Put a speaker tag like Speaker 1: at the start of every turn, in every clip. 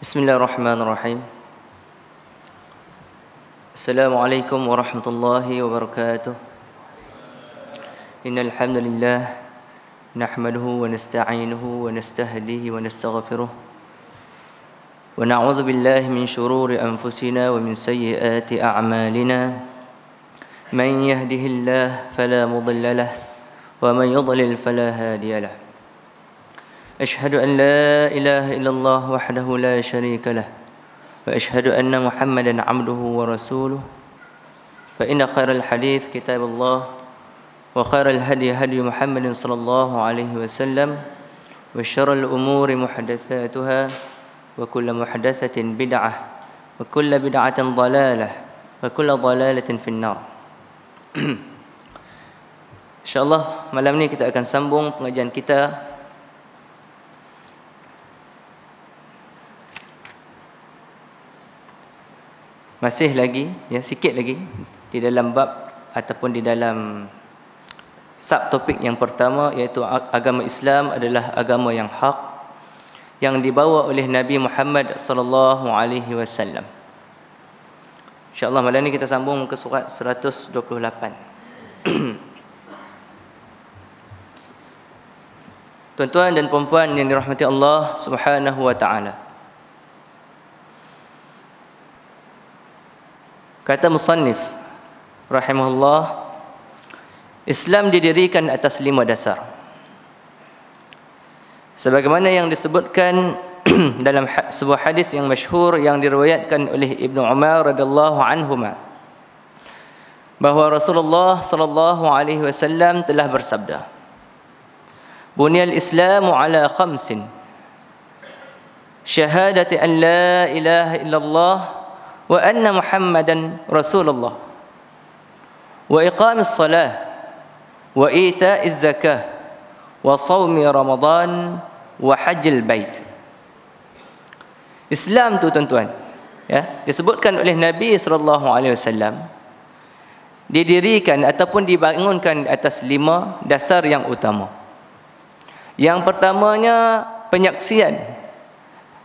Speaker 1: Bismillahirrahmanirrahim. Assalamualaikum warahmatullahi wabarakatuh. Innal hamdalillah nahmaduhu wa nasta'inuhu wa nastahdihi wa nastaghfiruh. Wa na'udzu billahi min shururi anfusina wa min sayyiati a'malina. Man yahdihillahu fala mudilla lahu wa man yudlil fala hadiya lahu. أشهد أن لا إله إلا الله وحده لا شريك له وأشهد أن محمدا عبده ورسوله فإن خير الحديث كتاب الله وخير الهدي هدي محمد صلى الله عليه وسلم وشر الأمور محدثاتها وكل محدثة بدعة وكل بدعة ضلالة وكل ضلالة في النار. InsyaAllah malam ni kita akan sambung pengajian kita masih lagi, sikit lagi di dalam bab ataupun di dalam subtopik yang pertama, iaitu agama Islam adalah agama yang hak yang dibawa oleh Nabi Muhammad sallallahu alaihi wasallam. Insya-Allah malam ni kita sambung ke surat 128. Tuan-tuan dan puan-puan yang dirahmati Allah Subhanahu wa taala. Kata musannif rahimahullah, Islam didirikan atas 5 dasar. Sebagaimana yang disebutkan dalam sebuah hadis yang masyhur yang diriwayatkan oleh Ibnu Umar radhiyallahu anhuma, bahwa Rasulullah sallallahu alaihi wasallam telah bersabda, "Bunyal Islamu ala khamsin. Syahadati an la ilaha illallah wa anna Muhammadan Rasulullah wa iqamis salah wa ita'iz zakah wa shaumi Ramadan wa hajjil bait." Islam tu tuan-tuan, disebutkan oleh Nabi sallallahu alaihi wasallam, didirikan ataupun dibangunkan atas 5 dasar yang utama. Yang pertamanya penyaksian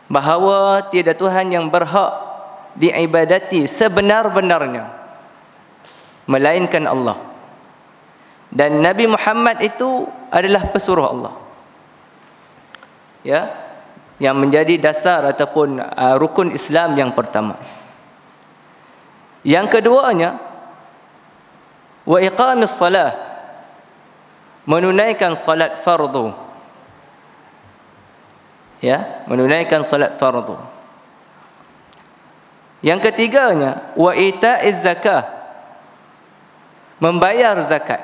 Speaker 1: bahawa tiada Tuhan yang berhak diibadati sebenar-benarnya melainkan Allah, dan Nabi Muhammad itu adalah pesuruh Allah, yang menjadi dasar ataupun rukun Islam yang pertama. Yang keduanya, wa iqamis salah, menunaikan salat fardu, menunaikan salat fardu. Yang ketiganya, wa ita'iz zakah, membayar zakat.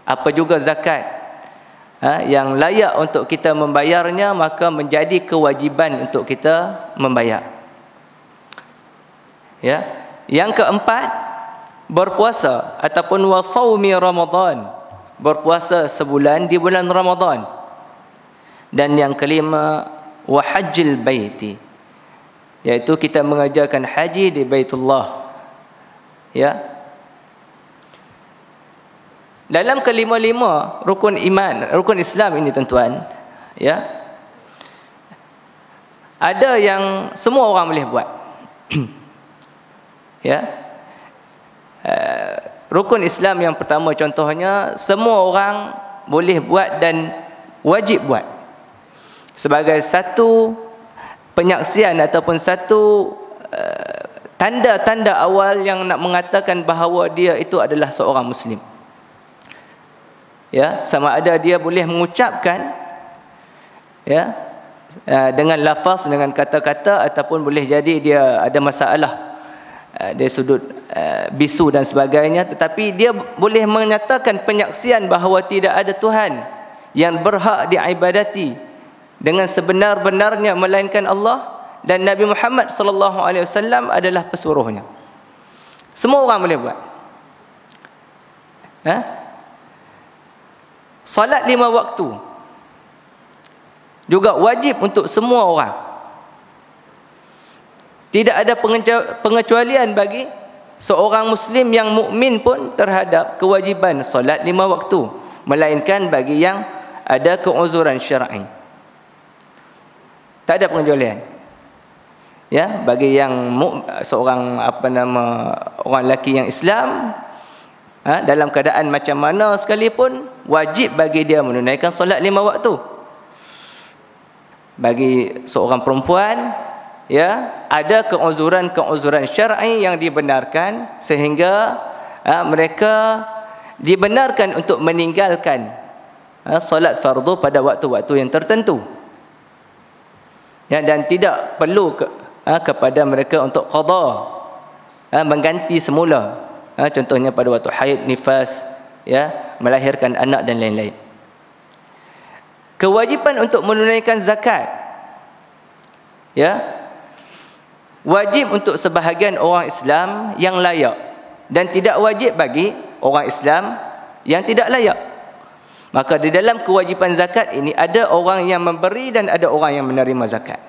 Speaker 1: Apa juga zakat yang layak untuk kita membayarnya, maka menjadi kewajiban untuk kita membayar. Yang keempat, berpuasa ataupun wa shaumi Ramadan, berpuasa sebulan di bulan Ramadan. Dan yang kelima, wa hajjil baiti, iaitu kita mengajarkan haji di Baitullah. Dalam kelima-lima rukun iman, rukun Islam ini tuan-tuan, ada yang semua orang boleh buat. Rukun Islam yang pertama contohnya semua orang boleh buat dan wajib buat, sebagai satu penyaksian ataupun satu tanda-tanda awal yang nak mengatakan bahawa dia itu adalah seorang Muslim. Sama ada dia boleh mengucapkan dengan lafaz, dengan kata-kata, ataupun boleh jadi dia ada masalah dari sudut bisu dan sebagainya, tetapi dia boleh menyatakan penyaksian bahawa tidak ada Tuhan yang berhak diibadati dengan sebenar-benarnya melainkan Allah, dan Nabi Muhammad sallallahu alaihi wasallam adalah pesuruhnya. Semua orang boleh buat. Salat 5 waktu juga wajib untuk semua orang. Tidak ada pengecualian bagi seorang Muslim yang mukmin pun terhadap kewajiban salat 5 waktu. melainkan bagi yang ada keuzuran syar'i. Tak ada pengecualian. Ya, bagi yang seorang orang lelaki yang Islam, dalam keadaan macam mana sekalipun, wajib bagi dia menunaikan solat 5 waktu. Bagi seorang perempuan, ya, ada keuzuran syar'i yang dibenarkan sehingga mereka dibenarkan untuk meninggalkan solat fardu pada waktu-waktu yang tertentu. Ya, dan tidak perlu kepada mereka untuk qada, mengganti semula. Contohnya pada waktu haid, nifas, ya, melahirkan anak dan lain-lain. Kewajipan untuk menunaikan zakat, ya, wajib untuk sebahagian orang Islam yang layak dan tidak wajib bagi orang Islam yang tidak layak. Maka di dalam kewajipan zakat ini ada orang yang memberi dan ada orang yang menerima zakat.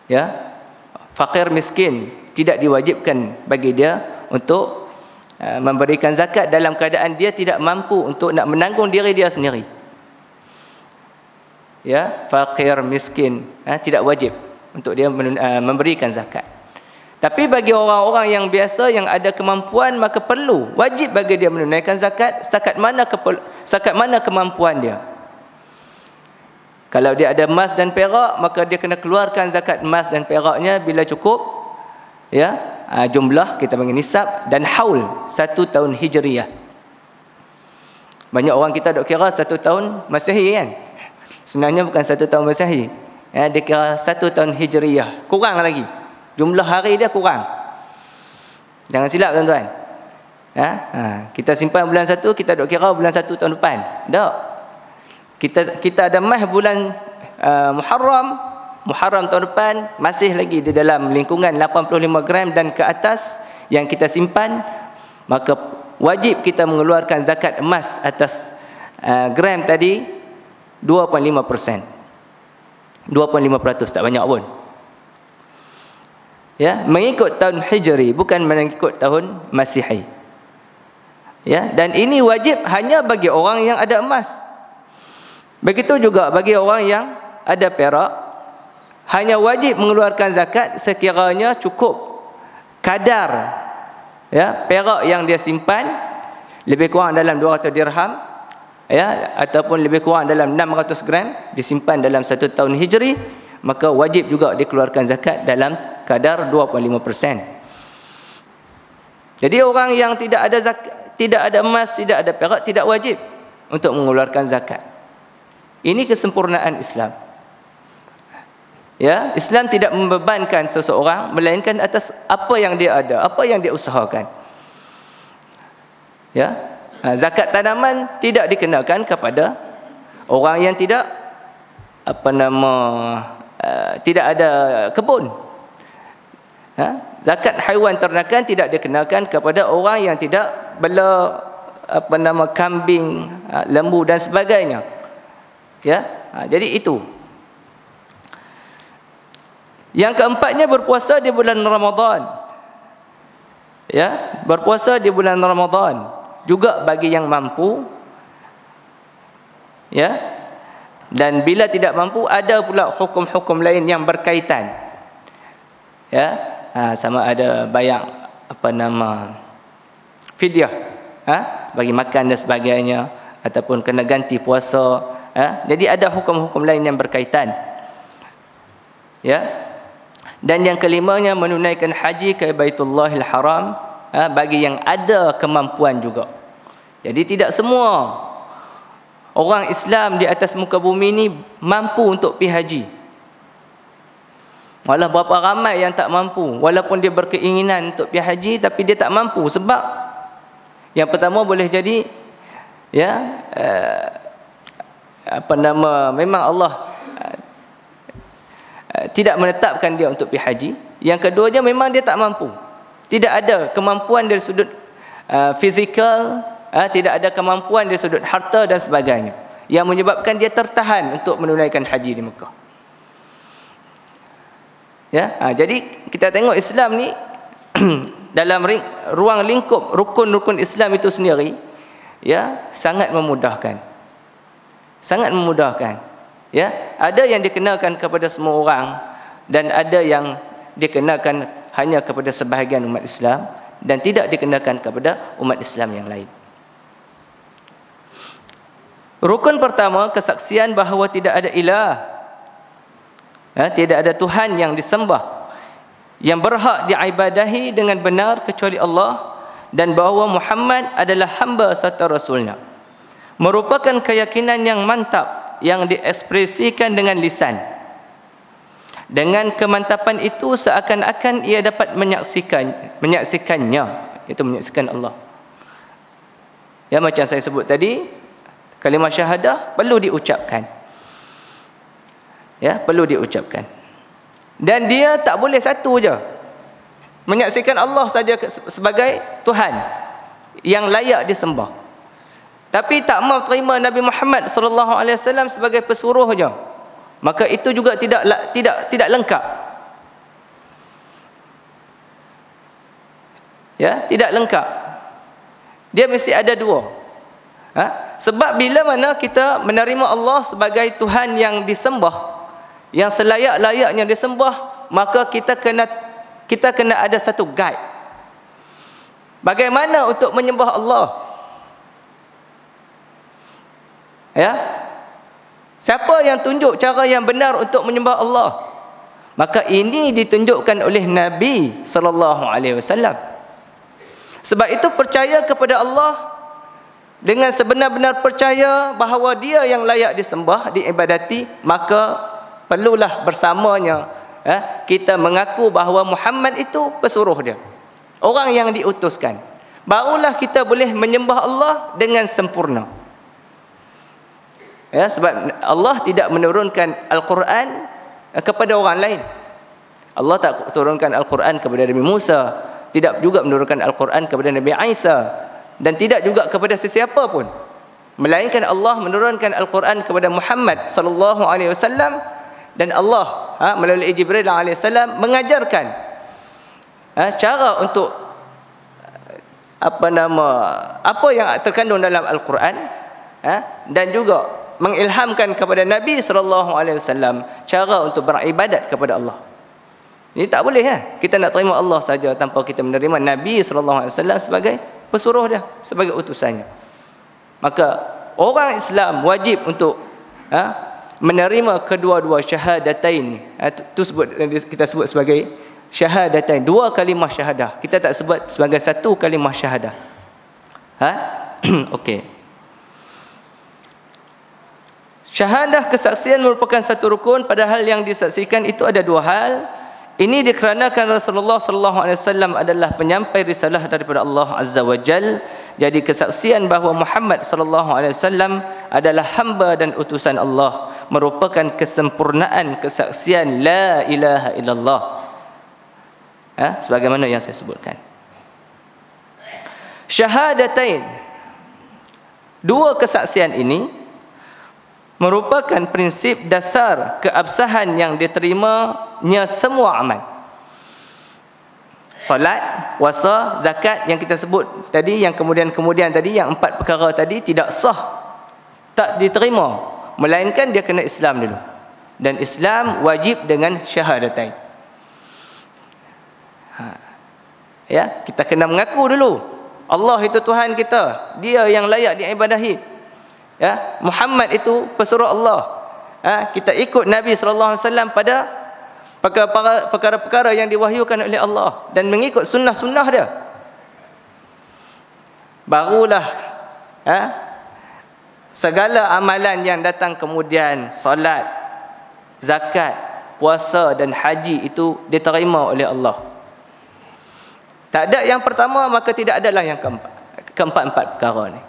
Speaker 1: Ya, fakir miskin tidak diwajibkan bagi dia untuk memberikan zakat dalam keadaan dia tidak mampu untuk nak menanggung diri dia sendiri. Ya, fakir miskin tidak wajib untuk dia memberikan zakat. Tapi bagi orang-orang yang biasa yang ada kemampuan, maka perlu, wajib bagi dia menunaikan zakat setakat mana kemampuan dia. Kalau dia ada emas dan perak, maka dia kena keluarkan zakat emas dan peraknya bila cukup, ya, jumlah kita panggil nisab dan haul 1 tahun hijriyah. Banyak orang kita dok kira 1 tahun Masehi kan. Sebenarnya bukan 1 tahun Masehi. Ya, dia kira 1 tahun hijriyah. Kurang lagi. Jumlah hari dia kurang. Jangan silap tuan-tuan. Kita simpan bulan 1, kita dok kira bulan 1 tahun depan. Tak. Kita ada mah bulan Muharram tahun depan, masih lagi di dalam lingkungan 85 gram dan ke atas yang kita simpan, maka wajib kita mengeluarkan zakat emas atas gram tadi 2.5%. 2.5%, tak banyak pun. Ya, mengikut tahun Hijri, bukan mengikut tahun Masihi. Ya, dan ini wajib hanya bagi orang yang ada emas. Begitu juga bagi orang yang ada perak, hanya wajib mengeluarkan zakat sekiranya cukup kadar, ya, perak yang dia simpan, lebih kurang dalam 200 dirham, ya, ataupun lebih kurang dalam 600 gram disimpan dalam 1 tahun Hijri, maka wajib juga dikeluarkan zakat dalam kadar 2.5%. Jadi orang yang tidak ada zakat, tidak ada emas, tidak ada perak, tidak wajib untuk mengeluarkan zakat. Ini kesempurnaan Islam. Ya, Islam tidak membebankan seseorang melainkan atas apa yang dia ada, apa yang dia usahakan. Ya, zakat tanaman tidak dikenakan kepada orang yang tidak tidak ada kebun. Zakat haiwan ternakan tidak dikenakan kepada orang yang tidak bela kambing, lembu dan sebagainya. Ya, jadi itu. Yang keempatnya, berpuasa di bulan Ramadan. Ya, berpuasa di bulan Ramadan juga bagi yang mampu. Ya. Dan bila tidak mampu, ada pula hukum-hukum lain yang berkaitan. Ya, sama ada bayar fidyah, bagi makan dan sebagainya, ataupun kena ganti puasa. Jadi ada hukum-hukum lain yang berkaitan. Ya. Dan yang kelimanya, menunaikan haji ke Baitullahil Haram, bagi yang ada kemampuan juga. Jadi tidak semua orang Islam di atas muka bumi ini mampu untuk pergi haji. Malah berapa ramai yang tak mampu, walaupun dia berkeinginan untuk pergi haji, tapi dia tak mampu. Sebab yang pertama boleh jadi, ya, memang Allah tidak menetapkan dia untuk pergi haji. Yang keduanya, memang dia tak mampu. Tidak ada kemampuan dari sudut fizikal, tidak ada kemampuan dari sudut harta dan sebagainya, yang menyebabkan dia tertahan untuk menunaikan haji di Mekah. Ya, jadi kita tengok Islam ni dalam ruang lingkup rukun-rukun Islam itu sendiri, ya, sangat memudahkan. Sangat memudahkan. Ya, ada yang dikenakan kepada semua orang dan ada yang dikenakan hanya kepada sebahagian umat Islam dan tidak dikenakan kepada umat Islam yang lain. Rukun pertama, kesaksian bahawa tidak ada ilah, tidak ada Tuhan yang disembah, yang berhak diibadahi dengan benar kecuali Allah, dan bahawa Muhammad adalah hamba serta rasulnya, merupakan keyakinan yang mantap yang diekspresikan dengan lisan. Dengan kemantapan itu seakan-akan ia dapat menyaksikannya, itu menyaksikan Allah. Ya, macam saya sebut tadi, kalimah syahadah perlu diucapkan. Ya, perlu diucapkan. Dan dia tak boleh satu je, menyaksikan Allah saja sebagai Tuhan yang layak disembah, tapi tak mau terima Nabi Muhammad sallallahu alaihi wasallam sebagai pesuruhnya, maka itu juga tidak lengkap. Ya, tidak lengkap. Dia mesti ada dua. Sebab bila mana kita menerima Allah sebagai Tuhan yang disembah, yang selayak-layaknya disembah, maka kita kena ada satu guide. Bagaimana untuk menyembah Allah? Ya, siapa yang tunjuk cara yang benar untuk menyembah Allah? Maka ini ditunjukkan oleh Nabi sallallahu alaihi wasallam. Sebab itu percaya kepada Allah dengan sebenar-benar percaya bahawa Dia yang layak disembah, diibadati, maka perlulah bersamanya kita mengaku bahawa Muhammad itu pesuruh dia, orang yang diutuskan. Barulah kita boleh menyembah Allah dengan sempurna. Ya, sebab Allah tidak menurunkan Al-Quran kepada orang lain. Allah tak turunkan Al-Quran kepada Nabi Musa, tidak juga menurunkan Al-Quran kepada Nabi Isa, dan tidak juga kepada sesiapa pun, melainkan Allah menurunkan Al-Quran kepada Muhammad sallallahu alaihi wasallam, dan Allah melalui Jibril alaihi salam mengajarkan cara untuk apa yang terkandung dalam Al-Quran, dan juga mengilhamkan kepada Nabi sallallahu alaihi wasallam cara untuk beribadat kepada Allah. Ini tak boleh kita nak terima Allah saja tanpa kita menerima Nabi sallallahu alaihi wasallam sebagai pesuruh dia, sebagai utusannya. Maka orang Islam wajib untuk menerima kedua-dua syahadatain. Itu kita sebut sebagai syahadatain, dua kalimah syahadah. Kita tak sebut sebagai satu kalimah syahadah. Okey. Syahadah kesaksian merupakan satu rukun, padahal yang disaksikan itu ada dua hal. Ini dikarenakan Rasulullah sallallahu alaihi wasallam adalah penyampai risalah daripada Allah Azza wa Jal. Jadi kesaksian bahawa Muhammad sallallahu alaihi wasallam adalah hamba dan utusan Allah merupakan kesempurnaan kesaksian la ilaha illallah. Sebagaimana yang saya sebutkan. Syahadatain, dua kesaksian ini merupakan prinsip dasar keabsahan yang diterimanya semua amal. Solat, puasa, zakat yang kita sebut tadi, yang kemudian tadi, yang empat perkara tadi tidak sah, tak diterima, melainkan dia kena Islam dulu. Dan Islam wajib dengan syahadatain. Ya, kita kena mengaku dulu Allah itu Tuhan kita, Dia yang layak diibadahi. Ya, Muhammad itu pesuruh Allah. Kita ikut Nabi sallallahu alaihi wasallam pada perkara-perkara yang diwahyukan oleh Allah dan mengikut sunnah-sunnah dia. Barulah segala amalan yang datang kemudian, solat, zakat, puasa dan haji itu diterima oleh Allah. Tak ada yang pertama, maka tidak adalah yang keempat perkara ni.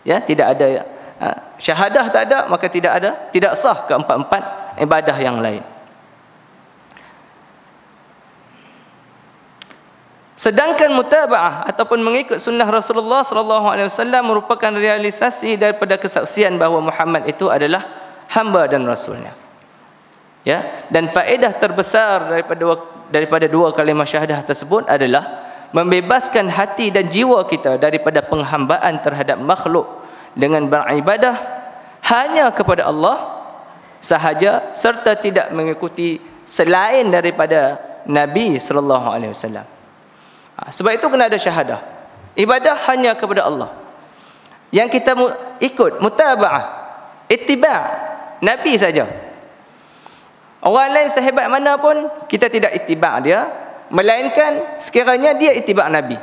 Speaker 1: Ya, tidak ada syahadah, tak ada, maka tidak sah keempat-empat ibadah yang lain. Sedangkan mutaba'ah ataupun mengikut sunnah Rasulullah sallallahu alaihi wasallam merupakan realisasi daripada kesaksian bahawa Muhammad itu adalah hamba dan rasulnya. Ya, dan faedah terbesar daripada dua kalimah syahadah tersebut adalah membebaskan hati dan jiwa kita daripada penghambaan terhadap makhluk dengan beribadah hanya kepada Allah sahaja, serta tidak mengikuti selain daripada Nabi sallallahu alaihi wasallam. Sebab itu kena ada syahadah. Ibadah hanya kepada Allah. Yang kita ikut mutaba'ah, ittiba' Nabi saja. Orang lain sehebat mana pun kita tidak ittiba' dia, melainkan sekiranya dia ittiba' Nabi.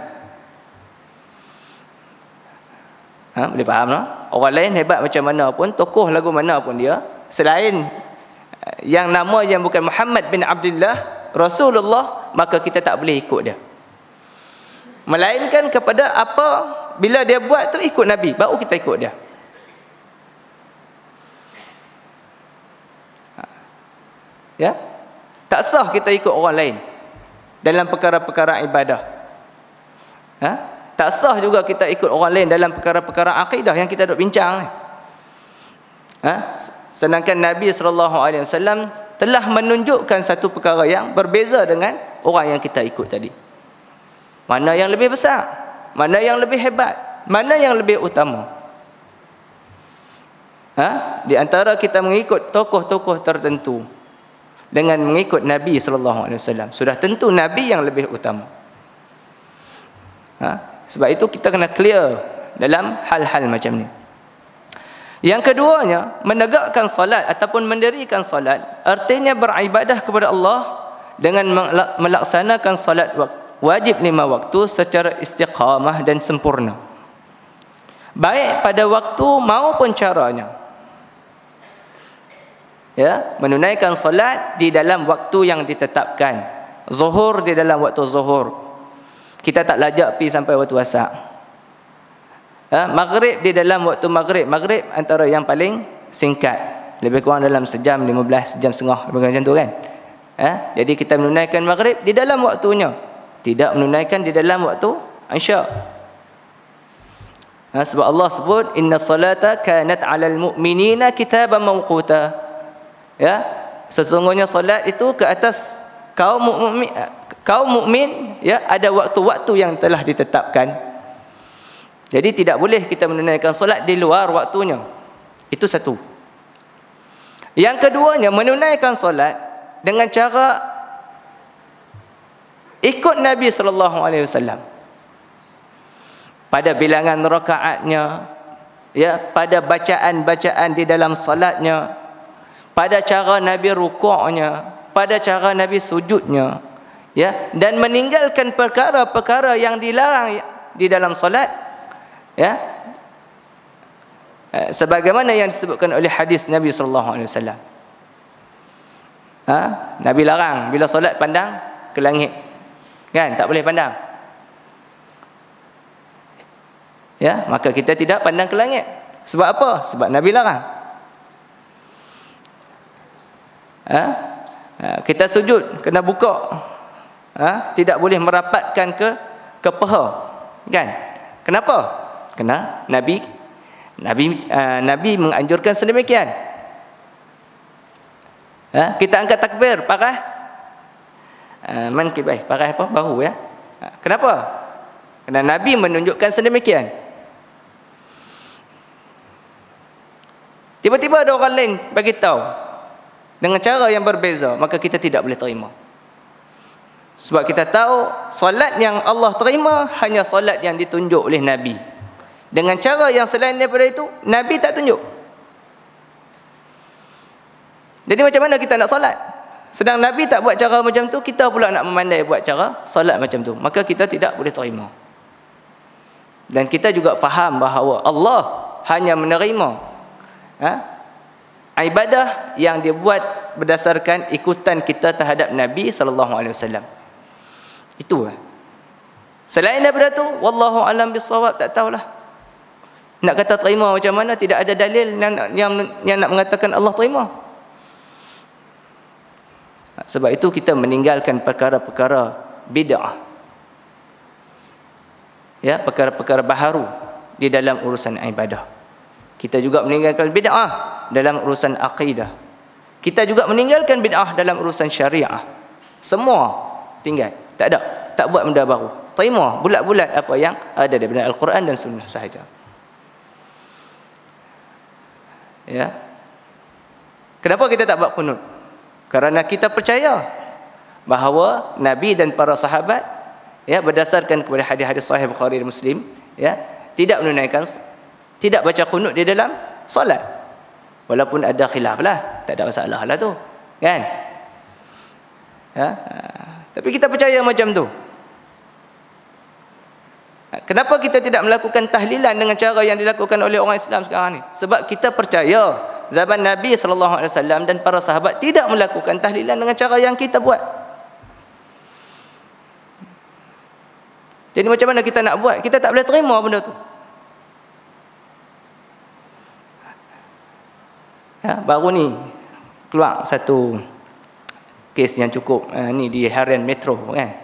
Speaker 1: Boleh faham tak? Orang lain hebat macam mana pun, tokoh lagu mana pun dia, selain yang nama yang bukan Muhammad bin Abdullah Rasulullah, maka kita tak boleh ikut dia. Melainkan kepada apa bila dia buat tu ikut Nabi, baru kita ikut dia. Ya? Tak sah kita ikut orang lain dalam perkara-perkara ibadah. Tak sah juga kita ikut orang lain dalam perkara-perkara akidah yang kita duk bincang ni. Sedangkan Nabi SAW telah menunjukkan satu perkara yang berbeza dengan orang yang kita ikut tadi. Mana yang lebih besar, mana yang lebih hebat, mana yang lebih utama. Di antara kita mengikut tokoh-tokoh tertentu dengan mengikut Nabi SAW, sudah tentu Nabi yang lebih utama. Sebab itu kita kena clear dalam hal-hal macam ni. Yang keduanya, menegakkan salat ataupun mendirikan salat, artinya beribadah kepada Allah dengan melaksanakan salat wajib 5 waktu secara istiqamah dan sempurna, baik pada waktu maupun caranya. Ya, menunaikan salat di dalam waktu yang ditetapkan. Zuhur di dalam waktu zuhur, kita tak lajak pergi sampai waktu asar. Maghrib di dalam waktu maghrib. Maghrib antara yang paling singkat, lebih kurang dalam sejam 15, sejam setengah, lebih macam tu kan. Jadi kita menunaikan maghrib di dalam waktunya, tidak menunaikan di dalam waktu isya. Sebab Allah sebut inna salata kanat 'alal mu'minina kitaban mawquta. Ya, sesungguhnya solat itu ke atas kaum mukmin, ya, ada waktu-waktu yang telah ditetapkan. Jadi tidak boleh kita menunaikan solat di luar waktunya. Itu satu. Yang keduanya, menunaikan solat dengan cara ikut Nabi SAW pada bilangan rakaatnya, ya, pada bacaan-bacaan di dalam solatnya, pada cara Nabi rukuknya, pada cara Nabi sujudnya, ya, dan meninggalkan perkara-perkara yang dilarang di dalam solat, ya, sebagaimana yang disebutkan oleh hadis Nabi sallallahu alaihi wasallam. Nabi larang bila solat pandang ke langit, kan, tak boleh pandang. Ya, maka kita tidak pandang ke langit. Sebab apa? Sebab Nabi larang. Kita sujud kena buka, tidak boleh merapatkan ke paha, kan? Kenapa? Kerana Nabi menganjurkan sedemikian. Kita angkat takbir pakai mankibah, pakai apa? Bahu, ya. Kenapa? Kerana Nabi menunjukkan sedemikian. Tiba-tiba ada orang lain bagi tahu dengan cara yang berbeza, maka kita tidak boleh terima. Sebab kita tahu solat yang Allah terima hanya solat yang ditunjuk oleh Nabi. Dengan cara yang selain daripada itu, Nabi tak tunjuk. Jadi macam mana kita nak solat? Sedang Nabi tak buat cara macam tu, kita pula nak memandai buat cara solat macam tu, maka kita tidak boleh terima. Dan kita juga faham bahawa Allah hanya menerima ibadah yang dibuat berdasarkan ikutan kita terhadap Nabi SAW. Itu. Selain daripada tu, wallahu alam bisawab, tak tahulah. Nak kata terima macam mana, tidak ada dalil yang nak mengatakan Allah terima. Sebab itu kita meninggalkan perkara-perkara bid'ah, ya, perkara-perkara baharu di dalam urusan ibadah. Kita juga meninggalkan bid'ah dalam urusan akidah. Kita juga meninggalkan bid'ah dalam urusan syariah. Semua tinggal. Tak ada. Tak buat benda baru. terima bulat-bulat apa yang ada daripada Al-Quran dan Sunnah sahaja. Ya. Kenapa kita tak buat kunut? Kerana kita percaya bahawa Nabi dan para sahabat, ya, berdasarkan kepada hadis-hadis sahih Bukhari dan Muslim, ya, tidak menunaikan, tidak baca kunut di dalam solat. Walaupun ada khilaf lah, tak ada masalah lah tu, kan? Ya. Tapi kita percaya macam tu. Kenapa kita tidak melakukan tahlilan dengan cara yang dilakukan oleh orang Islam sekarang ni? Sebab kita percaya zaman Nabi SAW dan para sahabat tidak melakukan tahlilan dengan cara yang kita buat. Jadi macam mana kita nak buat? Kita tak boleh terima benda tu. Ya, baru ni keluar satu kes yang cukup ni di harian Metro, kan,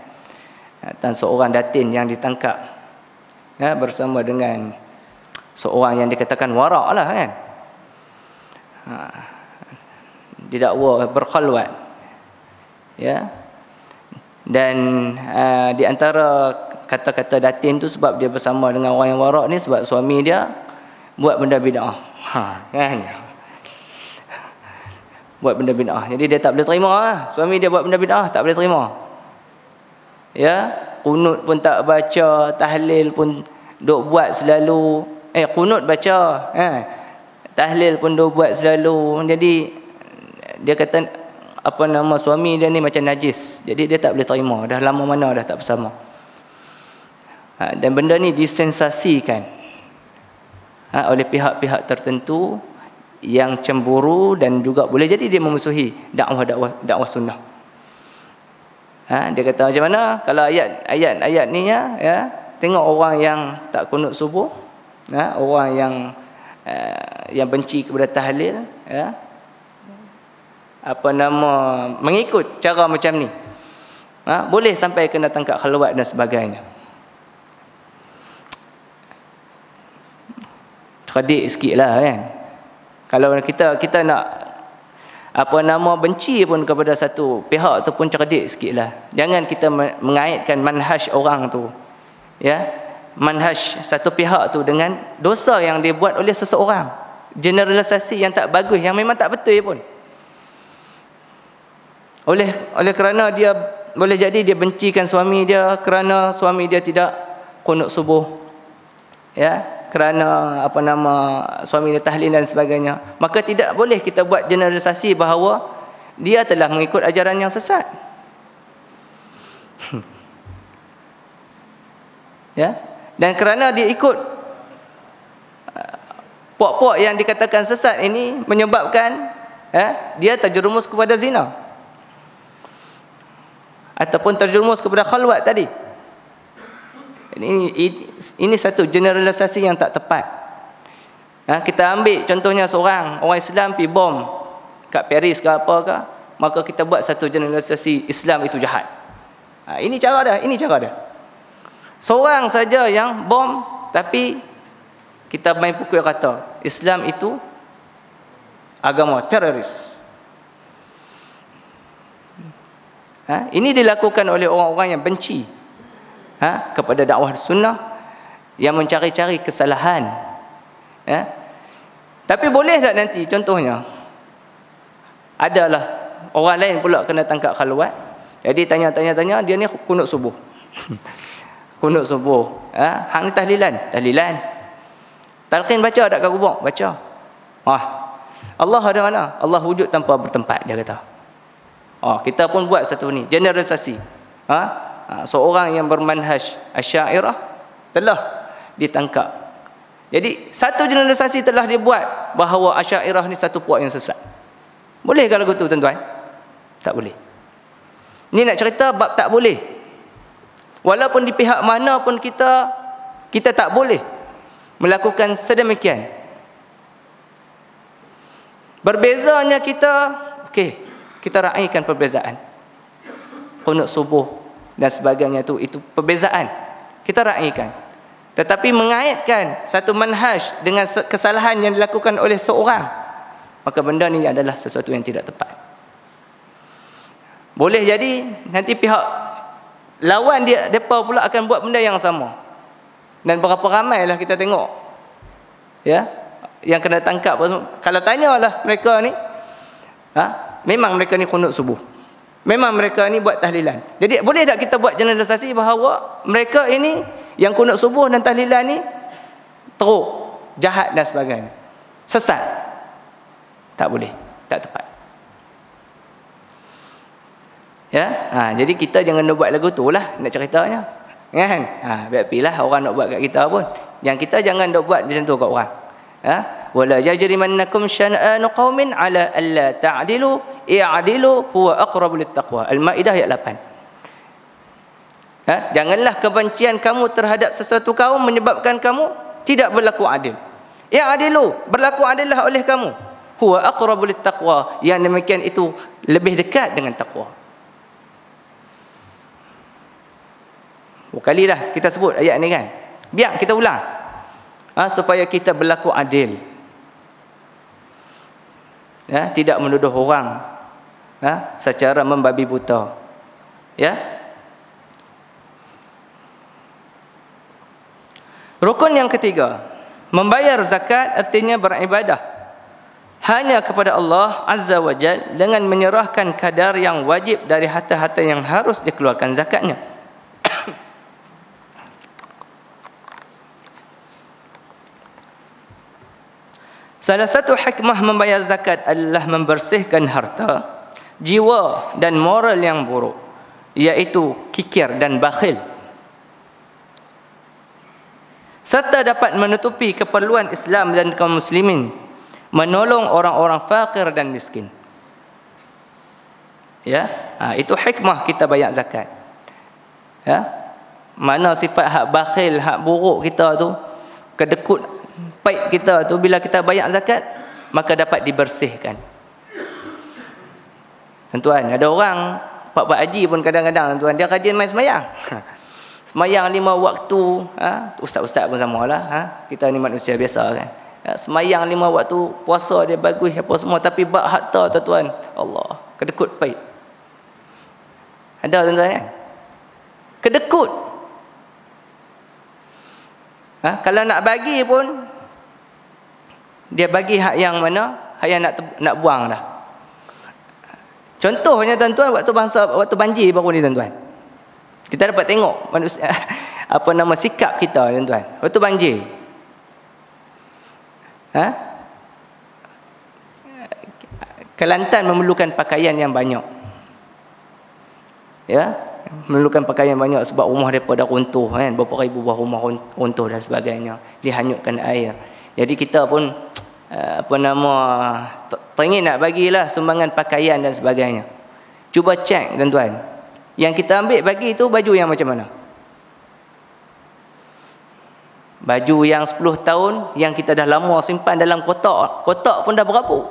Speaker 1: tentang seorang datin yang ditangkap, ya, bersama dengan seorang yang dikatakan warak lah, kan, didakwa berkhalwat, ya. Dan di antara kata-kata datin tu, sebab dia bersama dengan orang yang warak ni, sebab suami dia buat benda bid'ah, kan, buat benda bid'ah. Jadi dia tak boleh terima lah. Suami dia buat benda bid'ah, tak boleh terima. Ya, kunut pun tak baca, tahlil pun duk buat selalu. Kunut baca, tahlil pun duk buat selalu. Jadi dia kata apa nama suami dia ni macam najis. Jadi dia tak boleh terima. Dah lama mana dah tak bersama. Dan benda ni disensasikan oleh pihak-pihak tertentu yang cemburu, dan juga boleh jadi dia memusuhi dakwah sunnah. Dia kata macam mana kalau ayat ni, ya, tengok orang yang tak kunut subuh, orang yang benci kepada tahlil, ya, apa nama, mengikut cara macam ni, boleh sampai kena tangkap khalwat dan sebagainya. Cerdik sikit lah, kan. Kalau kita nak apa nama benci pun kepada satu pihak tu pun cerdik sikitlah. Jangan kita mengaitkan manhaj orang tu, ya, manhaj satu pihak tu dengan dosa yang dibuat oleh seseorang, generalisasi yang tak bagus, yang memang tak betul pun. Oleh kerana dia boleh jadi dia bencikan suami dia kerana suami dia tidak kunut subuh, ya, kerana apa nama suami dia tahlil dan sebagainya, maka tidak boleh kita buat generalisasi bahawa dia telah mengikut ajaran yang sesat. Ya, dan kerana dia ikut puak-puak yang dikatakan sesat ini, menyebabkan, ya, dia terjerumus kepada zina ataupun terjerumus kepada khalwat tadi. Ini satu generalisasi yang tak tepat. Kita ambil contohnya seorang orang Islam pergi bom kat Paris ke apa ke, maka kita buat satu generalisasi Islam itu jahat. Ini cara dia. Seorang saja yang bom, tapi kita main pukul kata Islam itu agama teroris. Ini dilakukan oleh orang-orang yang benci kepada dakwah sunnah, yang mencari-cari kesalahan, ya. Tapi boleh tak nanti contohnya adalah orang lain pula kena tangkap khalwat, jadi tanya dia ni kunut subuh. Kunut subuh, hang ni tahlilan, talqin baca tak kat kubur? Baca. Allah ada mana? Allah wujud tanpa bertempat, dia kata. Kita pun buat satu ni generalisasi. Seorang yang bermanhaj Asy'ariyah telah ditangkap. Jadi satu generalisasi telah dibuat bahawa Asy'ariyah ni satu puak yang sesat. Boleh kalau begitu, tuan-tuan? Tak boleh. Ni nak cerita bab tak boleh. Walaupun di pihak mana pun kita tak boleh melakukan sedemikian. Berbezanya kita raikan perbezaan. Qunut subuh dan sebagainya itu perbezaan, kita raikan. Tetapi mengaitkan satu manhaj dengan kesalahan yang dilakukan oleh seorang, maka benda ni adalah sesuatu yang tidak tepat. Boleh jadi nanti lawan dia, mereka pula akan buat benda yang sama. Dan berapa ramailah kita tengok, ya, yang kena tangkap. Kalau tanyalah mereka ni, memang mereka ni kunut subuh, memang mereka ni buat tahlilan. Jadi boleh tak kita buat generalisasi bahawa mereka ini yang kunut subuh dan tahlilan ni teruk, jahat dan sebagainya, sesat? Tak boleh, tak tepat. Ya, jadi kita jangan nak buat lagu tu lah nak ceritanya, kan? Biar pilah orang nak buat kat kita pun, yang kita jangan nak buat macam tu kat orang. Wala yajrimannakum syan'anu qaumin ala alla ta'dilu i'dilu huwa aqrabu littaqwa. Al-Maidah ayat 8. Janganlah kebencian kamu terhadap sesuatu kaum menyebabkan kamu tidak berlaku adil. I'dilu, berlaku adillah oleh kamu. Huwa aqrabu littaqwa, yang demikian itu lebih dekat dengan takwa. Kali dah kita sebut ayat ni kan. Biar kita ulang, supaya kita berlaku adil, tidak menuduh orang secara membabi buta, ya. Rukun yang ketiga, membayar zakat artinya beribadah hanya kepada Allah Azza wa Jalla dengan menyerahkan kadar yang wajib dari harta-harta yang harus dikeluarkan zakatnya. Salah satu hikmah membayar zakat adalah membersihkan harta, jiwa dan moral yang buruk, iaitu kikir dan bakhil, serta dapat menutupi keperluan Islam dan kaum muslimin, menolong orang-orang fakir dan miskin. Ya, itu hikmah kita bayar zakat. Ya, mana sifat hak bakhil, hak buruk kita tu, kedekut baik kita tu, bila kita bayar zakat maka dapat dibersihkan. Tuan-tuan, ada orang pak haji pun kadang-kadang tuan dia rajin main semayang. Semayang 5 waktu, ustaz-ustaz pun samalah, kita ni manusia biasa kan. Semayang 5 waktu, puasa dia bagus apa semua, tapi bab harta tuan-tuan, Allah, kedekut baik. Ada tuan-tuan kan? Kedekut. Kalau nak bagi pun dia bagi hak yang mana, hak yang nak buang dah. Contohnya tuan-tuan, waktu banjir baru ni tuan-tuan, kita dapat tengok manusia sikap kita tuan-tuan waktu banjir. Kelantan memerlukan pakaian yang banyak, ya, memerlukan pakaian banyak sebab rumah mereka dah runtuh kan, berapa ribu buah rumah runtuh dan sebagainya, dihanyutkan air. Jadi kita pun teringin nak bagilah sumbangan pakaian dan sebagainya. Cuba cek tuan-tuan, yang kita ambil bagi itu baju yang macam mana? Baju yang 10 tahun yang kita dah lama simpan dalam kotak pun dah berabuk.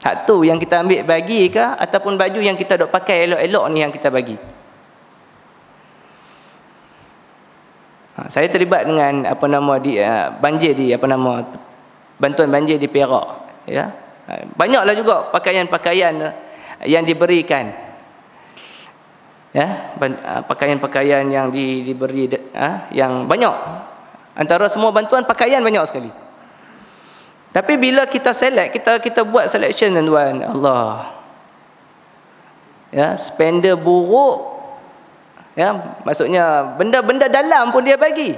Speaker 1: Hak tu yang kita ambil bagi ke, ataupun baju yang kita dok pakai elok-elok ni yang kita bagi? Saya terlibat dengan banjir di bantuan banjir di Perak, ya. Banyaklah juga pakaian-pakaian yang diberikan, ya, pakaian-pakaian yang diberi yang banyak. Antara semua bantuan pakaian banyak sekali. Tapi bila kita select, kita buat selection tuan-tuan, Allah, ya, spender buruk, ya, maksudnya benda-benda dalam pun dia bagi.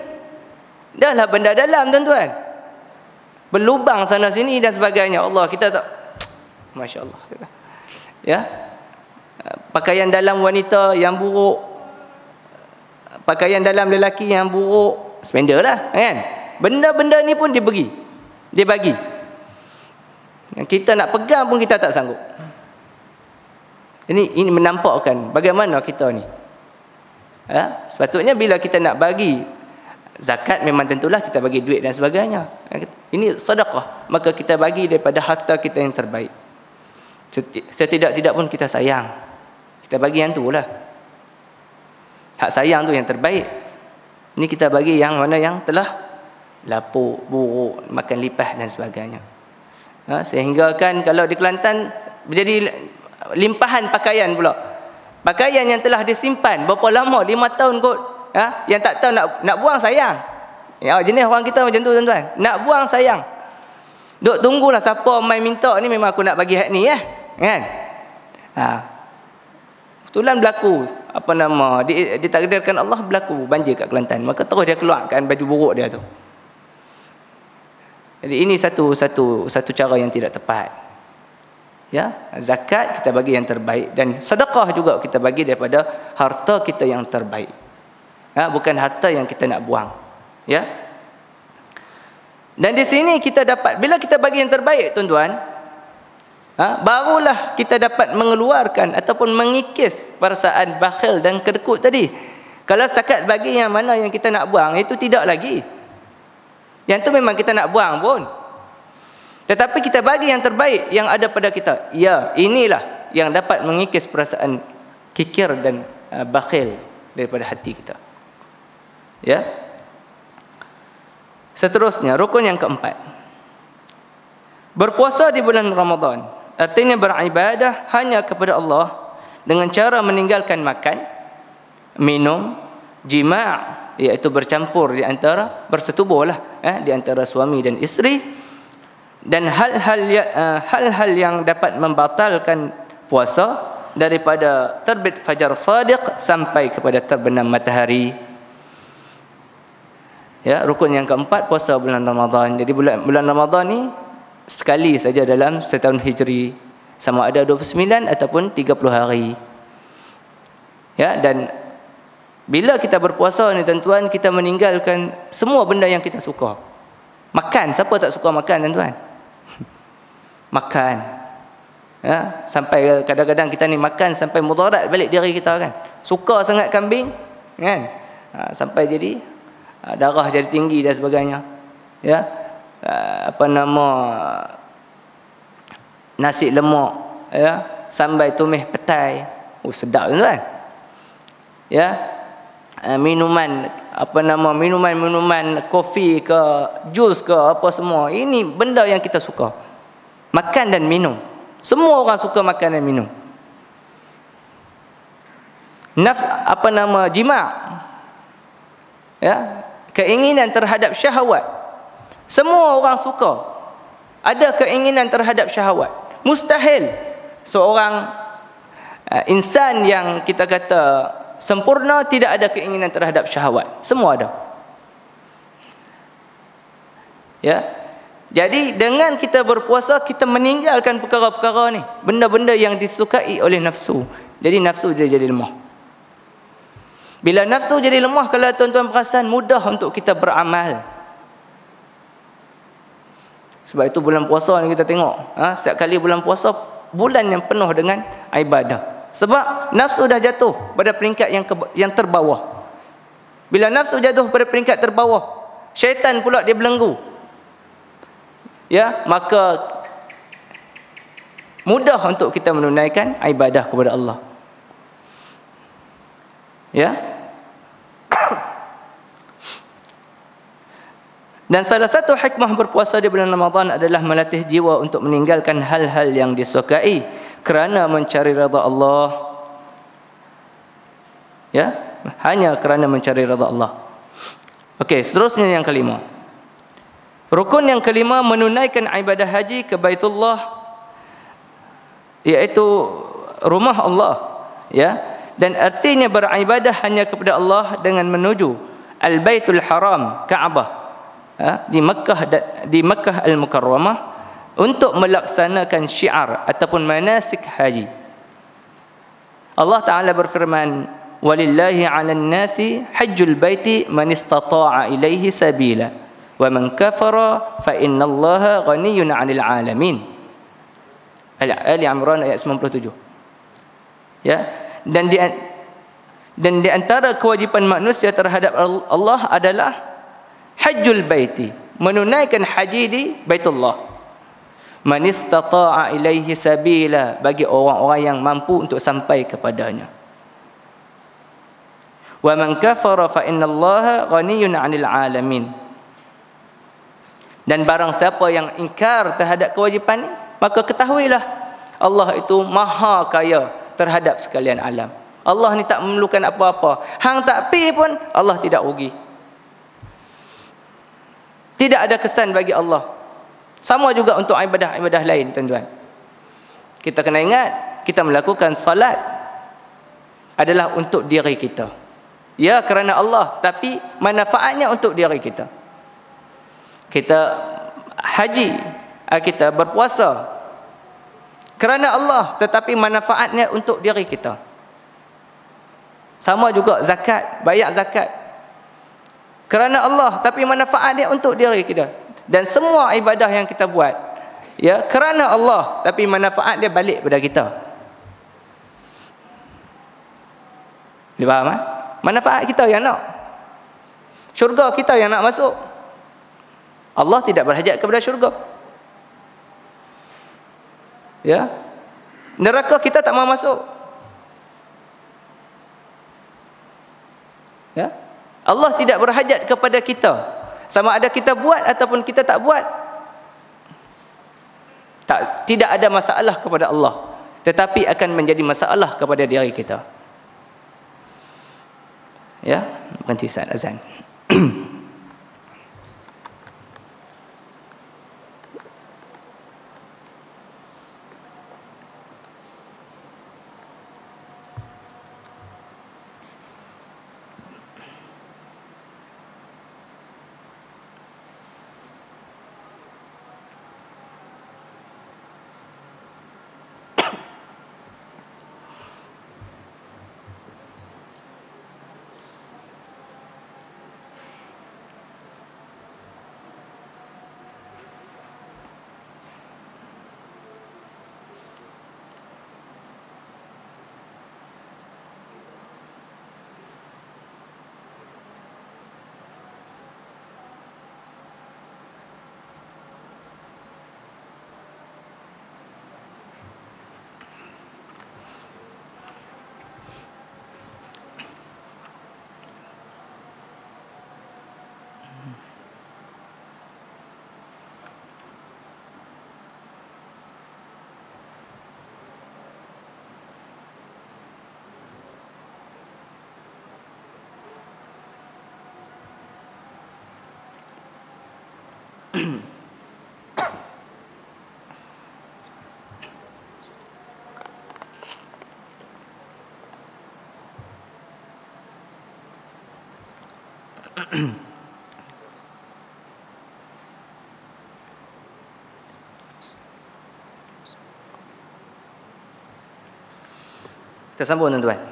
Speaker 1: Dah lah benda dalam tuan-tuan, berlubang sana sini dan sebagainya. Allah, kita tak, Masya Allah, ya, pakaian dalam wanita yang buruk, pakaian dalam lelaki yang buruk, spender lah kan. Benda-benda ni pun dia bagi. Yang kita nak pegang pun kita tak sanggup. Ini menampakkan bagaimana kita ni, ya. Sepatutnya bila kita nak bagi zakat, memang tentulah kita bagi duit dan sebagainya. Ini sedekah, maka kita bagi daripada harta kita yang terbaik. Setidak-tidak pun kita sayang, kita bagi yang tu lah. Hak sayang tu yang terbaik. Ini kita bagi yang mana yang telah lapuk, buruk, makan lipas dan sebagainya. Sehingga kan kalau di Kelantan menjadi limpahan pakaian pula. Pakaian yang telah disimpan berapa lama, 5 tahun kot, yang tak tahu nak buang sayang. Ya, jenis orang kita macam tu tuan-tuan. Nak buang sayang. Duk tunggulah siapa mai minta ni, memang aku nak bagi hak ni kan. Kebetulan berlaku ditakdirkan Allah berlaku banjir kat Kelantan, maka terus dia keluarkan baju buruk dia tu. Jadi ini satu cara yang tidak tepat. Ya, zakat kita bagi yang terbaik, dan sedekah juga kita bagi daripada harta kita yang terbaik. Bukan harta yang kita nak buang. Ya. Dan di sini kita dapat, bila kita bagi yang terbaik tuan-tuan, barulah kita dapat mengeluarkan ataupun mengikis perasaan bakhil dan kedekut tadi. Kalau setakat bagi yang mana yang kita nak buang, itu tidak lagi. Yang tu memang kita nak buang pun. Tetapi kita bagi yang terbaik yang ada pada kita. Ya, inilah yang dapat mengikis perasaan kikir dan bakhil daripada hati kita. Ya. Seterusnya, rukun yang keempat. Berpuasa di bulan Ramadan, artinya beribadah hanya kepada Allah dengan cara meninggalkan makan, minum, jima', iaitu bercampur di antara, bersetubuhlah di antara suami dan isteri, dan hal-hal yang dapat membatalkan puasa daripada terbit fajar sadiq sampai kepada terbenam matahari. Ya, rukun yang keempat, puasa bulan Ramadan. Jadi bulan Ramadan ni sekali saja dalam setahun hijri, sama ada 29 ataupun 30 hari. Ya, dan bila kita berpuasa ni tuan-tuan, kita meninggalkan semua benda yang kita suka. Makan, siapa tak suka makan tuan-tuan? Makan. Ya, sampai kadang-kadang kita ni makan sampai mudarat balik diri kita kan. Suka sangat kambing kan. Sampai jadi darah jadi tinggi dan sebagainya. Ya. Nasi lemak, ya, sambai tumis petai. Sedap tuan. Ya. Minuman kopi ke, jus ke, apa semua. Ini benda yang kita suka. Makan dan minum. Semua orang suka makan dan minum. Jima'. Ya, keinginan terhadap syahwat. Semua orang suka. Ada keinginan terhadap syahwat. Mustahil seorang insan yang kita kata sempurna tidak ada keinginan terhadap syahwat. Semua ada. Ya. Jadi dengan kita berpuasa, kita meninggalkan perkara-perkara ni, benda-benda yang disukai oleh nafsu. Jadi nafsu dia jadi lemah. Bila nafsu jadi lemah, kalau tuan-tuan perasan, mudah untuk kita beramal. Sebab itu bulan puasa ni kita tengok, setiap kali bulan puasa, bulan yang penuh dengan ibadah. Sebab nafsu dah jatuh pada peringkat yang terbawah. Bila nafsu jatuh pada peringkat terbawah, syaitan pula dia belenggu. Ya, maka mudah untuk kita menunaikan ibadah kepada Allah. Ya. Dan salah satu hikmah berpuasa di bulan Ramadan adalah melatih jiwa untuk meninggalkan hal-hal yang disukai kerana mencari redha Allah. Ya, hanya kerana mencari redha Allah. Okey, seterusnya yang kelima. Rukun yang kelima, menunaikan ibadah haji ke Baitullah, iaitu rumah Allah, ya. Dan artinya beribadah hanya kepada Allah dengan menuju Al-Baitul Haram, Kaabah, di Makkah Al-Mukarramah, untuk melaksanakan syiar ataupun manasik haji. Allah Ta'ala berfirman, walillahi 'alan nasi hajjul baiti man istata'a ilaihi sabila wa man kafara fa innallaha ghaniyyun 'anil 'alamin. Ali Imran ayat 97. Ya, dan di antara kewajipan manusia terhadap Allah adalah hajjul baiti, menunaikan haji di Baitullah. Man istata'a ilaihi sabila, bagi orang-orang yang mampu untuk sampai kepadanya. Wa man kafara fa innallaha ghaniyyun 'anil 'alamin. Dan barang siapa yang ingkar terhadap kewajipan ini, maka ketahuilah Allah itu maha kaya terhadap sekalian alam. Allah ni tak memerlukan apa-apa. Hang tak pi pun Allah tidak rugi. Tidak ada kesan bagi Allah. Sama juga untuk ibadah-ibadah lain, tuan-tuan. Kita kena ingat, kita melakukan salat adalah untuk diri kita. Ya, kerana Allah, tapi manfaatnya untuk diri kita. Kita haji, kita berpuasa kerana Allah, tetapi manfaatnya untuk diri kita. Sama juga zakat, bayar zakat kerana Allah, tapi manfaatnya untuk diri kita. Dan semua ibadah yang kita buat, ya, kerana Allah, tapi manfaat dia balik pada kita. Dia faham? Manfaat kita yang nak, syurga kita yang nak masuk. Allah tidak berhajat kepada syurga. Ya, neraka kita tak mau masuk. Ya, Allah tidak berhajat kepada kita, sama ada kita buat ataupun kita tak buat. Tidak ada masalah kepada Allah, tetapi akan menjadi masalah kepada diri kita. Ya, berhenti saat azan. Kita sambung, tuan-tuan.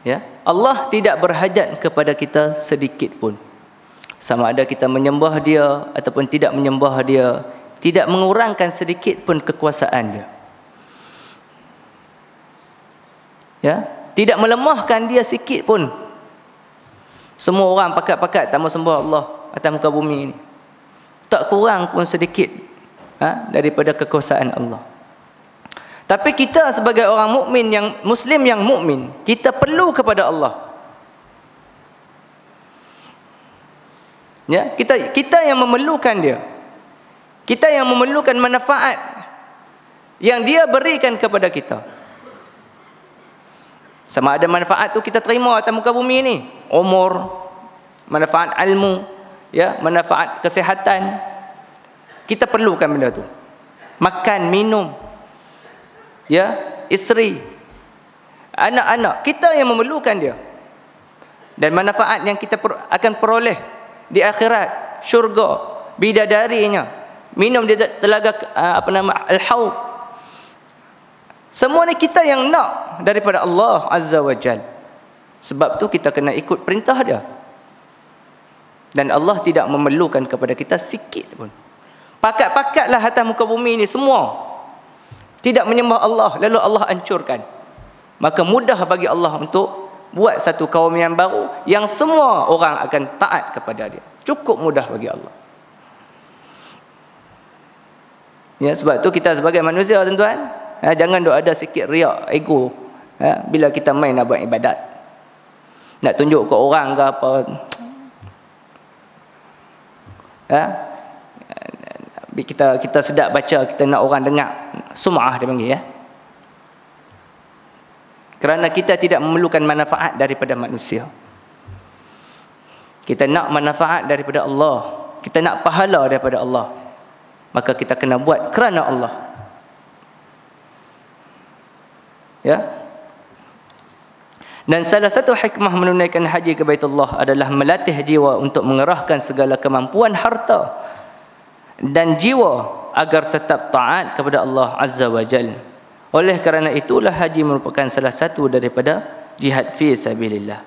Speaker 1: Ya, Allah tidak berhajat kepada kita sedikit pun. Sama ada kita menyembah Dia ataupun tidak menyembah Dia, tidak mengurangkan sedikit pun kekuasaan Dia. Ya, tidak melemahkan Dia sikit pun. Semua orang pakat-pakat tak mau sembah Allah atas muka bumi ini, tak kurang pun sedikit daripada kekuasaan Allah. Tapi kita sebagai orang mukmin, yang muslim, yang mukmin, kita perlu kepada Allah. Ya, kita yang memerlukan Dia. Kita yang memerlukan manfaat yang Dia berikan kepada kita. Sama ada manfaat tu kita terima atas muka bumi ini, umur, manfaat ilmu, ya, manfaat kesihatan. Kita perlukan benda tu. Makan, minum, ya, isteri, anak-anak, kita yang memerlukan Dia. Dan manfaat yang kita akan peroleh di akhirat, syurga, bidadarinya, minum di telaga al-haud. Semua ni kita yang nak daripada Allah Azza wa Jal. Sebab tu kita kena ikut perintah Dia. Dan Allah tidak memerlukan kepada kita sikit pun. Pakat-pakatlah atas muka bumi ini semua tidak menyembah Allah, lalu Allah hancurkan. Maka mudah bagi Allah untuk buat satu kaum yang baru, yang semua orang akan taat kepada Dia. Cukup mudah bagi Allah. Ya, sebab tu kita sebagai manusia, tuan-tuan, jangan duk ada sikit riak, ego, bila kita main nak buat ibadat, nak tunjuk ke orang ke apa. Kita sedap baca, kita nak orang dengar, sum'ah dia panggil, ya. Kerana kita tidak memerlukan manfaat daripada manusia. Kita nak manfaat daripada Allah, kita nak pahala daripada Allah, maka kita kena buat kerana Allah. Ya. Dan salah satu hikmah menunaikan haji ke Baitullah adalah melatih jiwa untuk mengerahkan segala kemampuan harta dan jiwa agar tetap taat kepada Allah Azza wa Jalla. Oleh kerana itulah haji merupakan salah satu daripada jihad fi sabilillah.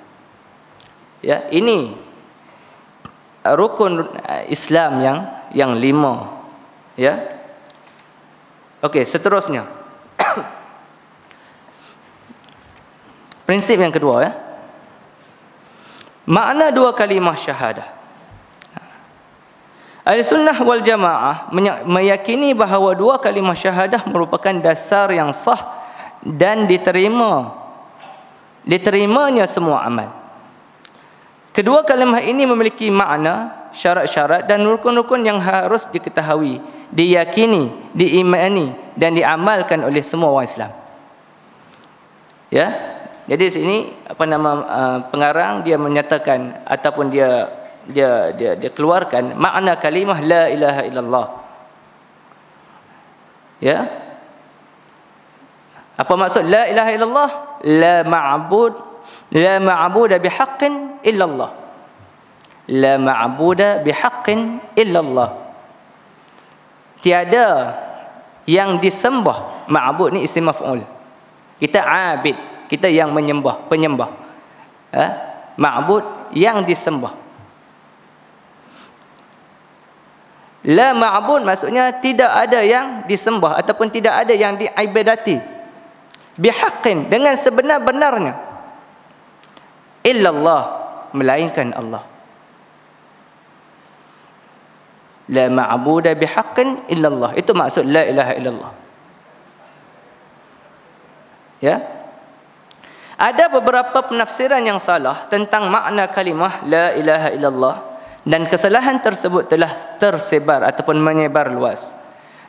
Speaker 1: Ya, ini rukun Islam yang 5. Ya. Okey, seterusnya. Prinsip yang kedua, ya. Makna dua kalimah syahadah. Ahlussunnah wal Jamaah meyakini bahawa dua kalimah syahadah merupakan dasar yang sah dan diterimanya semua amal. Kedua kalimah ini memiliki makna, syarat-syarat dan rukun-rukun yang harus diketahui, diyakini, diimani dan diamalkan oleh semua orang Islam. Ya. Jadi sini pengarang dia menyatakan ataupun dia keluarkan makna kalimah la ilaha illallah. Ya. Apa maksud la ilaha illallah? La ma'buda bihaqqin illallah. La ma'buda bihaqqin illallah. Tiada yang disembah. Ma'bud ni isim maf'ul. Kita abid, kita yang menyembah, penyembah. Ma'bud yang disembah. La ma'bud maksudnya tidak ada yang disembah ataupun tidak ada yang diibadati bihaqqin, dengan sebenar-benarnya, illallah, melainkan Allah. La ma'buda bihaqqin illallah, itu maksud la ilaha illallah. Ya. Ada beberapa penafsiran yang salah tentang makna kalimah la ilaha illallah, dan kesalahan tersebut telah tersebar ataupun menyebar luas.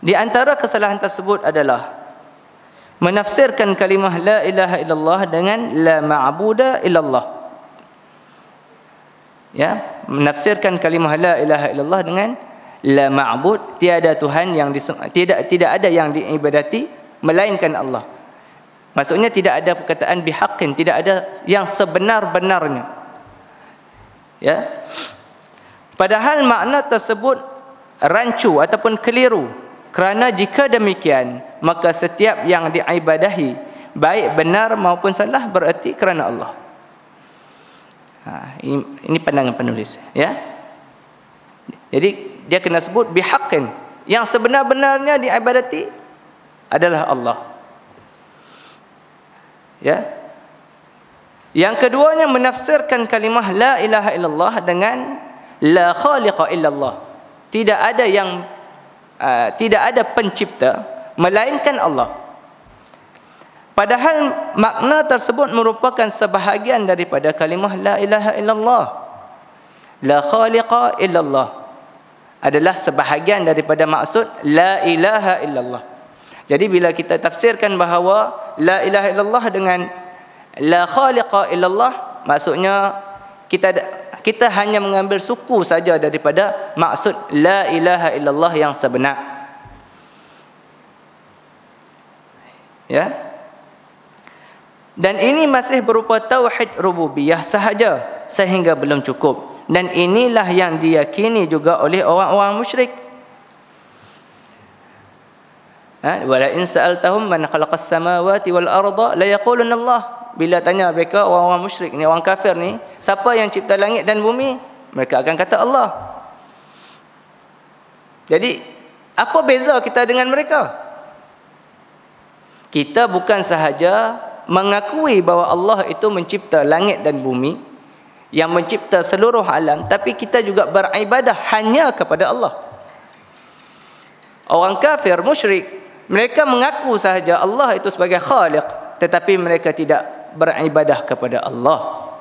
Speaker 1: Di antara kesalahan tersebut adalah menafsirkan kalimah la ilaha illallah dengan la ma'buda illallah. Ya, menafsirkan kalimah la ilaha illallah dengan la ma'bud, tiada Tuhan yang tidak ada yang diibadati melainkan Allah. Maksudnya tidak ada perkataan bihaqqin, tidak ada yang sebenar-benarnya. Ya. Padahal makna tersebut rancu ataupun keliru, kerana jika demikian maka setiap yang diibadahi baik benar maupun salah berarti kerana Allah. Ini pandangan penulis, ya. Jadi dia kena sebut bihaqqin, yang sebenar-benarnya diibadati adalah Allah. Ya. Yang keduanya menafsirkan kalimah la ilaha illallah dengan la khaliqa illallah. Tidak ada pencipta melainkan Allah. Padahal makna tersebut merupakan sebahagian daripada kalimah la ilaha illallah. La khaliqa illallah adalah sebahagian daripada maksud la ilaha illallah. Jadi bila kita tafsirkan bahawa la ilaha illallah dengan la khaliqa illallah, maksudnya kita hanya mengambil suku saja daripada maksud la ilaha illallah yang sebenar. Ya. Dan ini masih berupa tauhid rububiyah sahaja, sehingga belum cukup. Dan inilah yang diyakini juga oleh orang-orang musyrik. Wala in sa'altahum man khalaqas samawati wal arda la yaquluna Allah. Bila tanya mereka orang-orang musyrik ni, orang kafir ni, siapa yang cipta langit dan bumi? Mereka akan kata Allah. Jadi apa beza kita dengan mereka? Kita bukan sahaja mengakui bahawa Allah itu mencipta langit dan bumi, yang mencipta seluruh alam, tapi kita juga beribadah hanya kepada Allah. Orang kafir musyrik, mereka mengaku sahaja Allah itu sebagai khaliq, tetapi mereka tidak beribadah kepada Allah,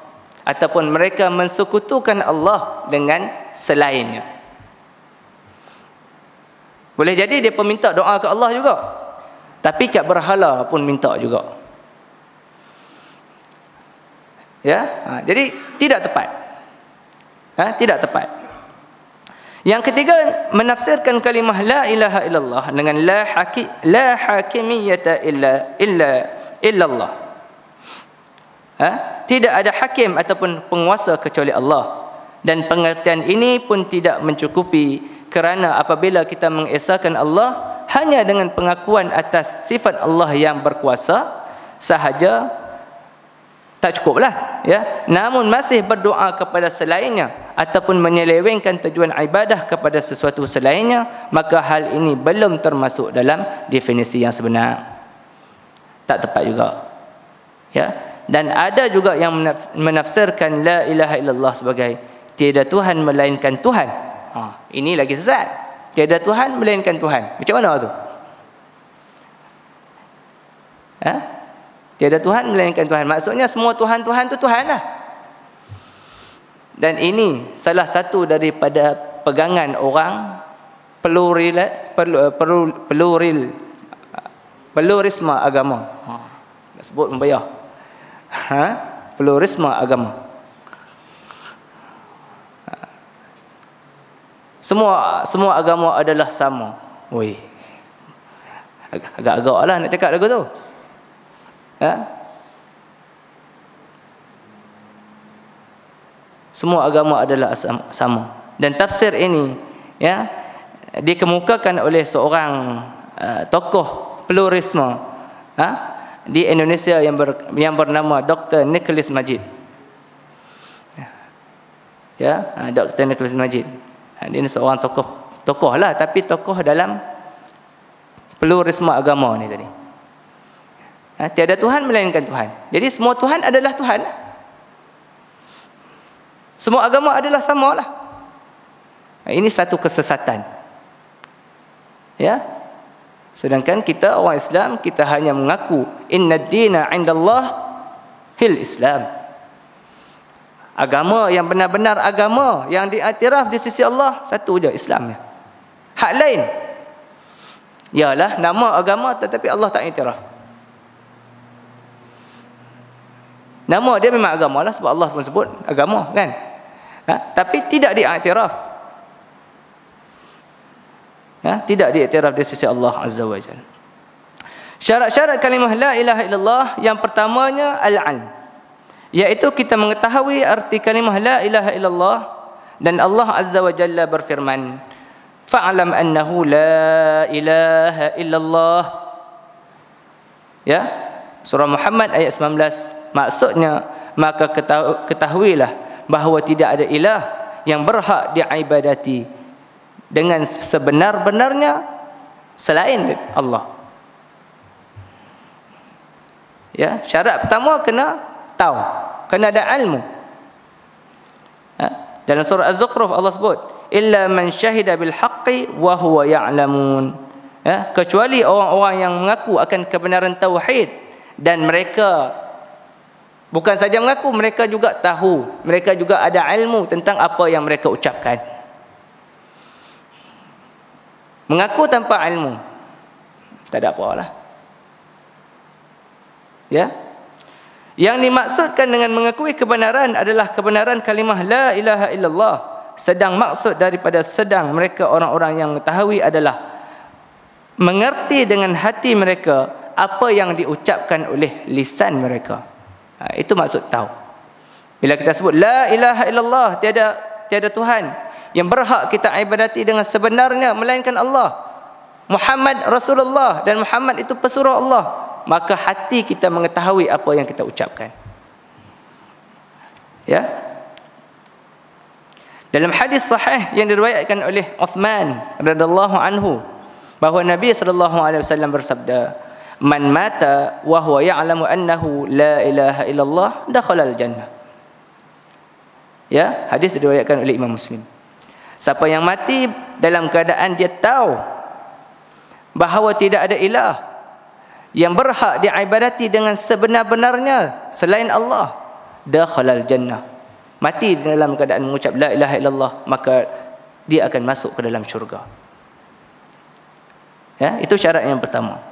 Speaker 1: ataupun mereka mensekutukan Allah dengan selainnya. Boleh jadi dia peminta doa ke Allah juga, tapi kat berhala pun minta juga. Ya, jadi tidak tepat. Tidak tepat. Yang ketiga, menafsirkan kalimah la ilaha illallah dengan la hakimiyyata illallah. Tidak ada hakim ataupun penguasa kecuali Allah. Dan pengertian ini pun tidak mencukupi, kerana apabila kita mengesahkan Allah hanya dengan pengakuan atas sifat Allah yang berkuasa sahaja, tak cukuplah, ya. Namun masih berdoa kepada selainnya ataupun menyelewengkan tujuan ibadah kepada sesuatu selainnya, maka hal ini belum termasuk dalam definisi yang sebenar. Tak tepat juga, ya. Dan ada juga yang menafsirkan la ilaha illallah sebagai tiada Tuhan melainkan Tuhan. Ini lagi sesat. Tiada Tuhan melainkan Tuhan. Macam mana tu? Tiada Tuhan melainkan Tuhan. Maksudnya semua Tuhan-Tuhan tu Tuhan lah. Dan ini salah satu daripada pegangan orang pluralisme agama. Nak sebut membayar. Pluralisme agama. Semua agama adalah sama. Oi. Agak-agak lah nak cakap lagu tu. Semua agama adalah sama. Dan tafsir ini, ya, dikemukakan oleh seorang tokoh pluralisme di Indonesia yang bernama Dr. Nicholas Majid. Ya, Dr. Nicholas Majid. Dia ni seorang tokoh lah, tapi tokoh dalam pluralisme agama ni tadi. Tiada Tuhan melainkan Tuhan. Jadi semua Tuhan adalah Tuhan. Semua agama adalah sama lah. Ini satu kesesatan. Ya. Sedangkan kita orang Islam, kita hanya mengaku inna ad-dina 'indallah hil Islam. Agama yang benar-benar agama yang diiktiraf di sisi Allah satu je, Islam. Hak lain ialah nama agama tetapi Allah tak iktiraf. Nama dia memang agama lah sebab Allah pun sebut agama, kan? Tapi tidak diiktiraf. Tidak diiktiraf di sisi Allah Azza wa Jalla. Syarat-syarat kalimah la ilaha illallah yang pertamanya al-'ilm, iaitu kita mengetahui arti kalimah la ilaha illallah. Dan Allah Azza wa Jalla berfirman, fa'lam annahu la ilaha illallah. Ya, surah Muhammad ayat 19. Maksudnya, maka ketahuilah bahawa tidak ada ilah yang berhak diibadati dengan sebenar-benarnya selain Allah. Ya, syarat pertama kena tahu, kena ada ilmu. Dalam surah Az-Zukhruf Allah sebut illa man syahida bil haqqi wa huwa ya'lamun. Kecuali orang-orang yang mengaku akan kebenaran tauhid dan mereka bukan saja mengaku, mereka juga tahu, mereka juga ada ilmu tentang apa yang mereka ucapkan. Mengaku tanpa ilmu tak ada apalah. Ya. Yang dimaksudkan dengan mengakui kebenaran adalah kebenaran kalimah la ilaha illallah. Sedang maksud daripada sedang mereka orang-orang yang mengetahui adalah mengerti dengan hati mereka apa yang diucapkan oleh lisan mereka. Itu maksud tahu. Bila kita sebut la ilaha illallah, tiada Tuhan yang berhak kita ibadati dengan sebenarnya melainkan Allah, Muhammad Rasulullah, dan Muhammad itu pesuruh Allah, maka hati kita mengetahui apa yang kita ucapkan. Ya. Dalam hadis sahih yang diriwayatkan oleh Uthman radhiyallahu anhu, bahawa Nabi sallallahu alaihi wasallam bersabda, man mata wa huwa ya'lamu annahu la ilaha illallah dakhala al-jannah. Ya, hadis diriwayatkan oleh Imam Muslim. Siapa yang mati dalam keadaan dia tahu bahawa tidak ada ilah yang berhak diibadati dengan sebenar-benarnya selain Allah, dakhala al-jannah. Mati dalam keadaan mengucap la ilaha illallah, maka dia akan masuk ke dalam syurga. Ya, itu syarat yang pertama.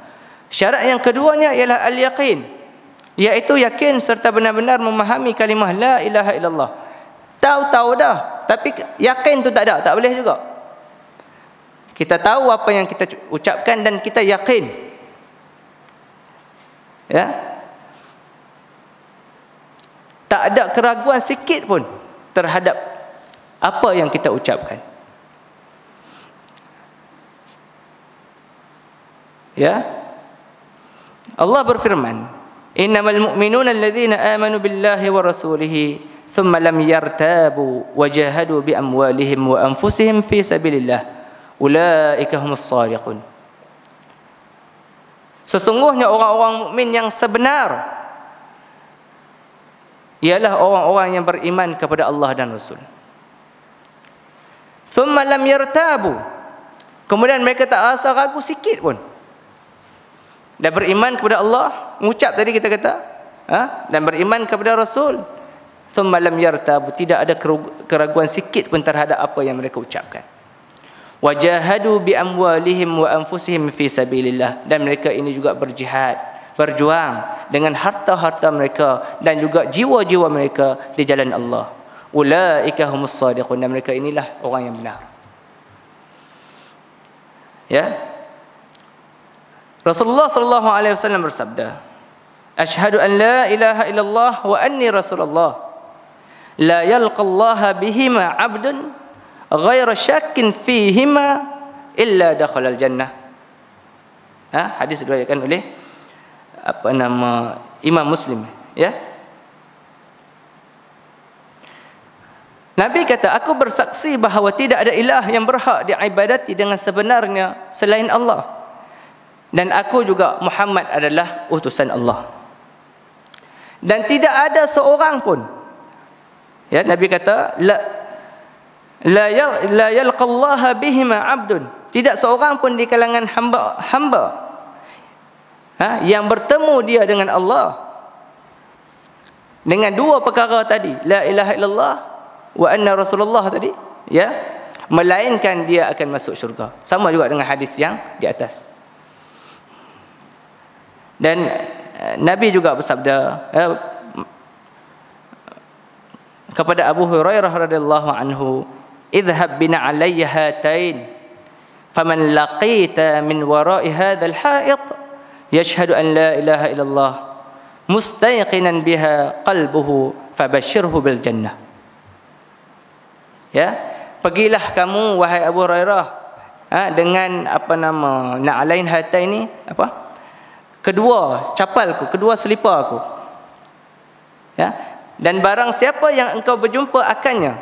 Speaker 1: Syarat yang keduanya ialah al-yaqin. iaitu yakin serta benar-benar memahami kalimah la ilaha illallah. Tahu-tahu dah, tapi yakin tu tak ada, tak boleh juga. Kita tahu apa yang kita ucapkan dan kita yakin. Ya. Tak ada keraguan sikit pun terhadap apa yang kita ucapkan. Ya. Allah berfirman, "Innamal mu'minuna alladzina amanu billahi wa rasulihi thumma lam yartabu wa jahadu bi amwalihim wa anfusihim fi sabilillah. Ulaika humus shadiqun." Sesungguhnya orang-orang mukmin yang sebenar ialah orang-orang yang beriman kepada Allah dan Rasul. Thumma lam yartabu. Kemudian mereka tak rasa ragu sikit pun. Dan beriman kepada Allah, mengucap tadi kita kata, dan beriman kepada Rasul. Thumma lam yartabu, tidak ada keraguan sikit pun terhadap apa yang mereka ucapkan. Wajahadu bi amwalihim wa anfusihim fi sabilillah, dan mereka ini juga berjihad, berjuang dengan harta-harta mereka dan juga jiwa-jiwa mereka di jalan Allah. Ulaika humus shadiqun, dan mereka inilah orang yang benar. Ya. Rasulullah sallallahu alaihi wasallam bersabda, "Asyhadu an la ilaha illallah wa anni rasulullah. La yalqallaha bihima 'abdun ghaira syakkin fihima illa dakhala al-jannah." Hadis diriwayatkan oleh Imam Muslim, ya. Nabi kata, "Aku bersaksi bahawa tidak ada ilah yang berhak diibadati dengan sebenarnya selain Allah, dan aku juga Muhammad adalah utusan Allah. Dan tidak ada seorang pun," ya, Nabi kata, la yalqallaha bihima 'abdun, tidak seorang pun di kalangan hamba yang bertemu dia dengan Allah dengan dua perkara tadi, la ilaha illallah wa anna rasulullah tadi, ya, melainkan dia akan masuk syurga. Sama juga dengan hadis yang di atas. Dan Nabi juga bersabda kepada Abu Hurairah radhiyallahu anhu, "Idhhab bina 'alayya hatain, faman laqita min wara'i hadzal ha'it yashhadu an la ilaha illallah mustayqinan biha qalbuhu fabashshirhu bil jannah." Ya, pergilah kamu wahai Abu Hurairah dengan na'alain hatain ini, kedua capalku, kedua seliparku. Ya, dan barang siapa yang engkau berjumpa akannya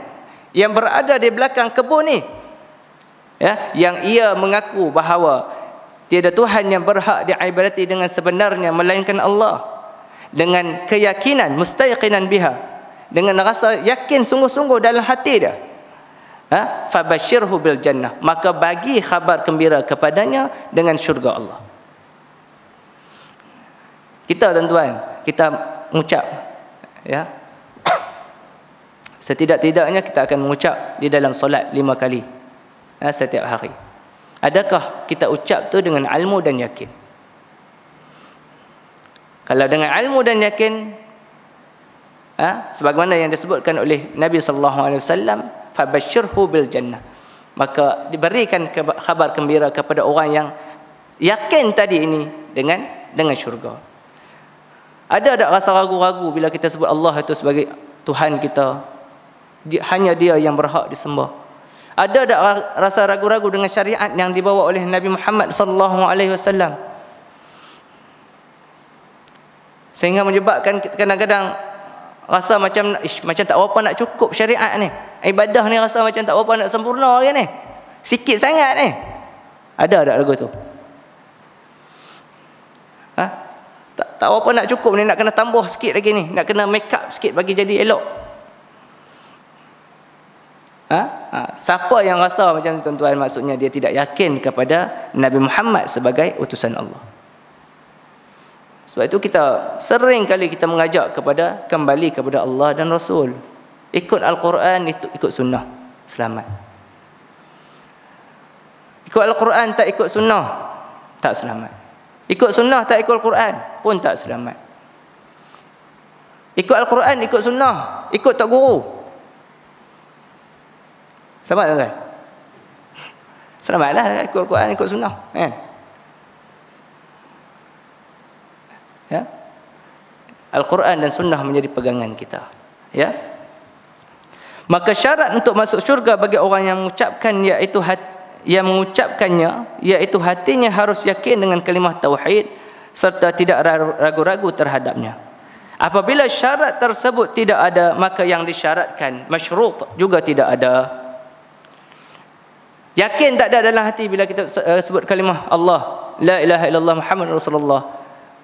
Speaker 1: yang berada di belakang kebun ni, ya, yang ia mengaku bahawa tiada Tuhan yang berhak diibadati dengan sebenarnya melainkan Allah, dengan keyakinan mustayqinan biha, dengan rasa yakin sungguh-sungguh dalam hati dia, fabashirhu bil jannah, maka bagi khabar gembira kepadanya dengan syurga Allah. Kita tuan-tuan, kita mengucap, ya, setidak-tidaknya kita akan mengucap di dalam solat 5 kali setiap hari. Adakah kita ucap tu dengan ilmu dan yakin? Kalau dengan ilmu dan yakin, sebagaimana yang disebutkan oleh Nabi sallallahu alaihi wasallam, fabashshirhu bil jannah, maka diberikan khabar gembira kepada orang yang yakin tadi ini dengan syurga. Ada tak rasa ragu-ragu bila kita sebut Allah itu sebagai Tuhan kita? Hanya dia yang berhak disembah. Ada tak rasa ragu-ragu dengan syariat yang dibawa oleh Nabi Muhammad sallallahu alaihi wasallam? Sehingga menyebabkan kadang-kadang rasa macam tak berapa nak cukup syariat ni. Ibadah ni rasa macam tak berapa nak sempurna kan ni. Sikit sangat ni. Ada tak lagu tu? Tak berapa nak cukup ni, nak kena tambah sikit lagi ni, nak kena make up sikit bagi jadi elok. Siapa yang rasa macam tu tuan-tuan, maksudnya dia tidak yakin kepada Nabi Muhammad sebagai utusan Allah. Sebab itu kita sering kali kita mengajak kepada kembali kepada Allah dan Rasul. Ikut Al-Quran, ikut sunnah, selamat. Ikut Al-Quran tak ikut sunnah, tak selamat. Ikut sunnah tak ikut Al-Quran pun tak selamat. Ikut Al-Quran, ikut sunnah, ikut tok guru. Selamat tuan-tuan? Selamatlah ikut Al-Quran, ikut sunnah, kan? Ya. Al-Quran dan sunnah menjadi pegangan kita. Ya. Maka syarat untuk masuk syurga bagi orang yang mengucapkannya iaitu hatinya harus yakin dengan kalimah tauhid serta tidak ragu-ragu terhadapnya. Apabila syarat tersebut tidak ada, maka yang disyaratkan masyrut juga tidak ada. Yakin tak ada dalam hati bila kita sebut kalimah Allah, la ilaha illallah Muhammad Rasulullah,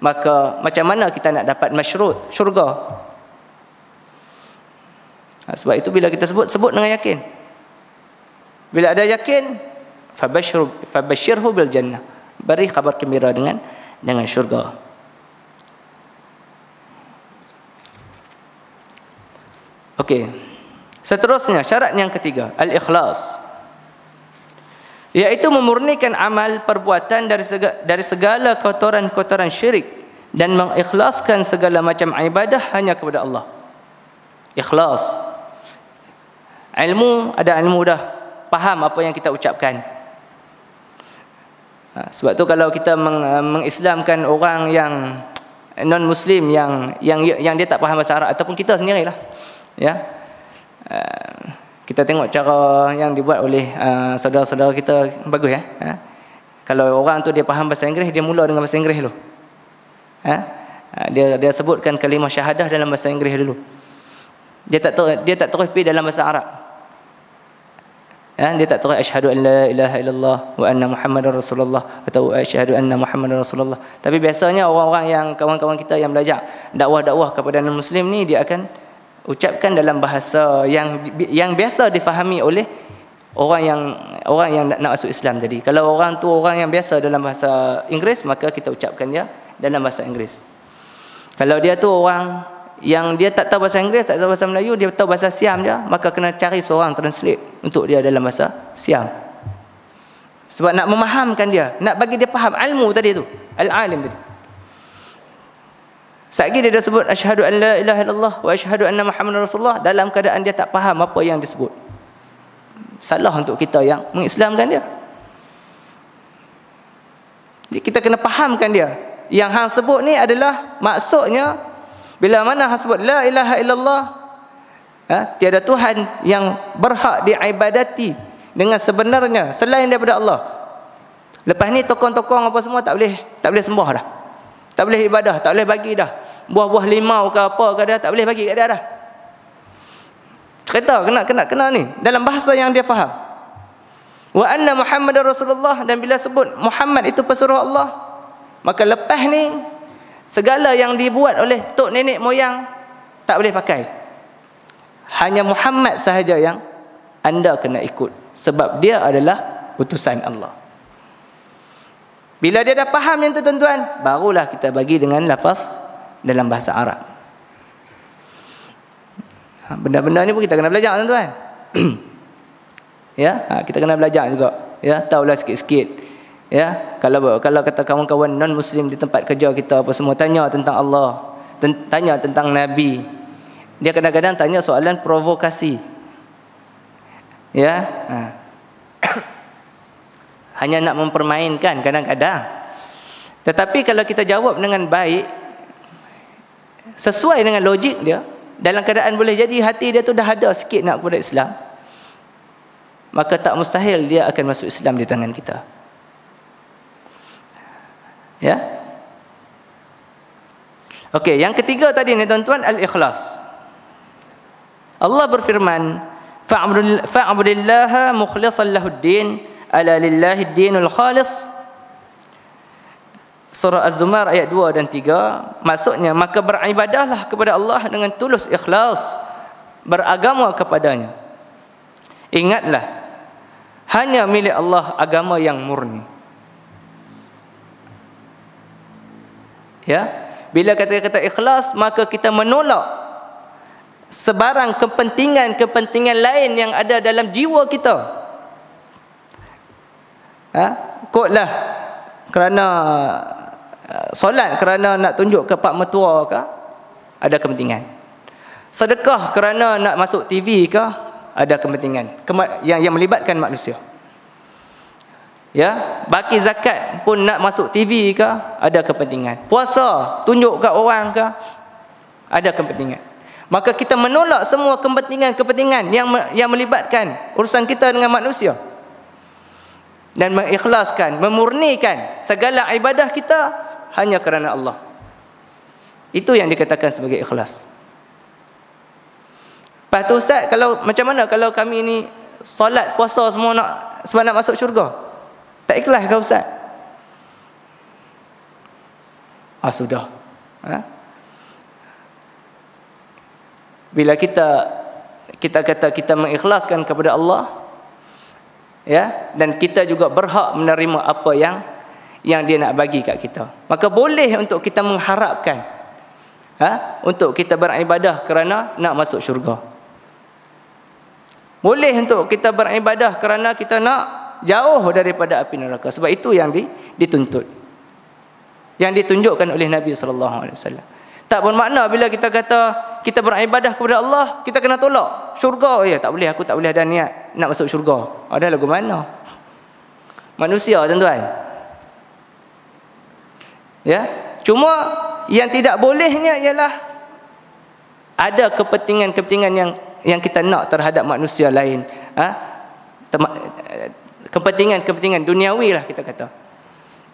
Speaker 1: maka macam mana kita nak dapat masyrut syurga? Sebab itu bila kita sebut dengan yakin. Bila ada yakin, fabashirhu bil jannah, beri kabar gembira dengan syurga. Okey. Seterusnya syarat yang ketiga, al-ikhlas. Iaitu memurnikan amal perbuatan dari segala kotoran-kotoran syirik dan mengikhlaskan segala macam ibadah hanya kepada Allah. Ikhlas. Ada ilmu dah, faham apa yang kita ucapkan. Sebab tu kalau kita mengislamkan orang yang non muslim yang dia tak faham bahasa Arab ataupun kita sendirilah, ya, kita tengok cara yang dibuat oleh saudara-saudara kita bagus, ya. Kalau orang tu dia faham bahasa Inggeris, dia mula dengan bahasa Inggeris dulu. Dia sebutkan kalimah syahadah dalam bahasa Inggeris dulu. Dia tak terus pergi dalam bahasa Arab. Dia tak terus asyhadu an la ilaha illallah wa anna muhammadar rasulullah atau asyhadu anna muhammadar rasulullah. Tapi biasanya orang-orang yang kawan-kawan kita yang belajar dakwah kepada non muslim ni, dia akan ucapkan dalam bahasa yang biasa difahami oleh orang yang nak masuk Islam tadi. Kalau orang tu orang yang biasa dalam bahasa Inggeris, maka kita ucapkan dia dalam bahasa Inggeris. Kalau dia tu orang yang dia tak tahu bahasa Inggeris, tak tahu bahasa Melayu, dia tahu bahasa Siam dia, maka kena cari seorang translate untuk dia dalam bahasa Siam. Sebab nak memahamkan dia, nak bagi dia faham ilmu tadi tu, al-alim tadi. Sekali dia dah sebut asyhadu an la ilaha illallah wa asyhadu anna muhammadar rasulullah, dalam keadaan dia tak faham apa yang disebut. Salah untuk kita yang mengislamkan dia. Jadi kita kena fahamkan dia. Yang hang sebut ni adalah maksudnya, bila mana hang sebut la ilaha illallah, tiada Tuhan yang berhak diibadati dengan sebenarnya selain daripada Allah. Lepas ni tokong-tokong apa semua tak boleh sembah dah. Tak boleh ibadah, tak boleh bagi dah. Buah-buah limau ke apa ke dia tak boleh bagi kat dia dah. Cerita kena ni dalam bahasa yang dia faham. Wa anna muhammadar rasulullah, dan bila sebut Muhammad itu pesuruh Allah, maka lepas ni segala yang dibuat oleh tok nenek moyang tak boleh pakai. Hanya Muhammad sahaja yang anda kena ikut, sebab dia adalah utusan Allah. Bila dia dah faham yang tu tuan-tuan, barulah kita bagi dengan lafaz dalam bahasa Arab. Benda-benda ni pun kita kena belajar tuan-tuan. Ya, kita kena belajar juga. Ya, tahulah sikit-sikit. Ya, kalau kata kawan-kawan non muslim di tempat kerja kita apa semua tanya tentang Allah, tanya tentang Nabi, dia kadang-kadang tanya soalan provokasi. Ya, hanya nak mempermainkan kadang-kadang. Tetapi kalau kita jawab dengan baik, sesuai dengan logik dia, dalam keadaan boleh jadi hati dia tu dah ada sikit nak kepada Islam, maka tak mustahil dia akan masuk Islam di tangan kita. Ya. Okey, yang ketiga tadi ni tuan-tuan, al-ikhlas. Allah berfirman, fa'budillaha mukhlishan lahuddin, ala lillahi ad-dinul khalis. Surah Az-Zumar ayat 2 dan 3. Maksudnya, maka beribadahlah kepada Allah dengan tulus ikhlas, beragama kepadanya. Ingatlah, hanya milik Allah agama yang murni. Ya, bila kata-kata ikhlas, maka kita menolak sebarang kepentingan lain yang ada dalam jiwa kita. Kotlah kerana solat, kerana nak tunjuk ke pak mertua ke, ada kepentingan. Sedekah kerana nak masuk TV ke, ada kepentingan yang melibatkan manusia. Ya, bagi zakat pun nak masuk TV ke, ada kepentingan. Puasa tunjuk kat orang ke, ada kepentingan. Maka kita menolak semua kepentingan yang melibatkan urusan kita dengan manusia, dan mengikhlaskan, memurnikan segala ibadah kita hanya kerana Allah. Itu yang dikatakan sebagai ikhlas. Lepas tu Ustaz, kalau macam mana kalau kami ni solat, puasa semua sebab nak masuk syurga? Tak ikhlas ke Ustaz? Sudah. Bila kita kata kita mengikhlaskan kepada Allah, ya, dan kita juga berhak menerima apa yang dia nak bagi kat kita, maka boleh untuk kita mengharapkan untuk kita beribadah kerana nak masuk syurga. Boleh untuk kita beribadah kerana kita nak jauh daripada api neraka. Sebab itu yang dituntut, yang ditunjukkan oleh Nabi SAW. Tak bermakna bila kita kata kita beribadah kepada Allah, kita kena tolak syurga. Ya, tak boleh, aku tak boleh ada niat nak masuk syurga. Ada lagu mana? Manusia, tuan-tuan. Ya, cuma yang tidak bolehnya ialah ada kepentingan-kepentingan yang kita nak terhadap manusia lain. Kepentingan-kepentingan duniawi lah kita kata.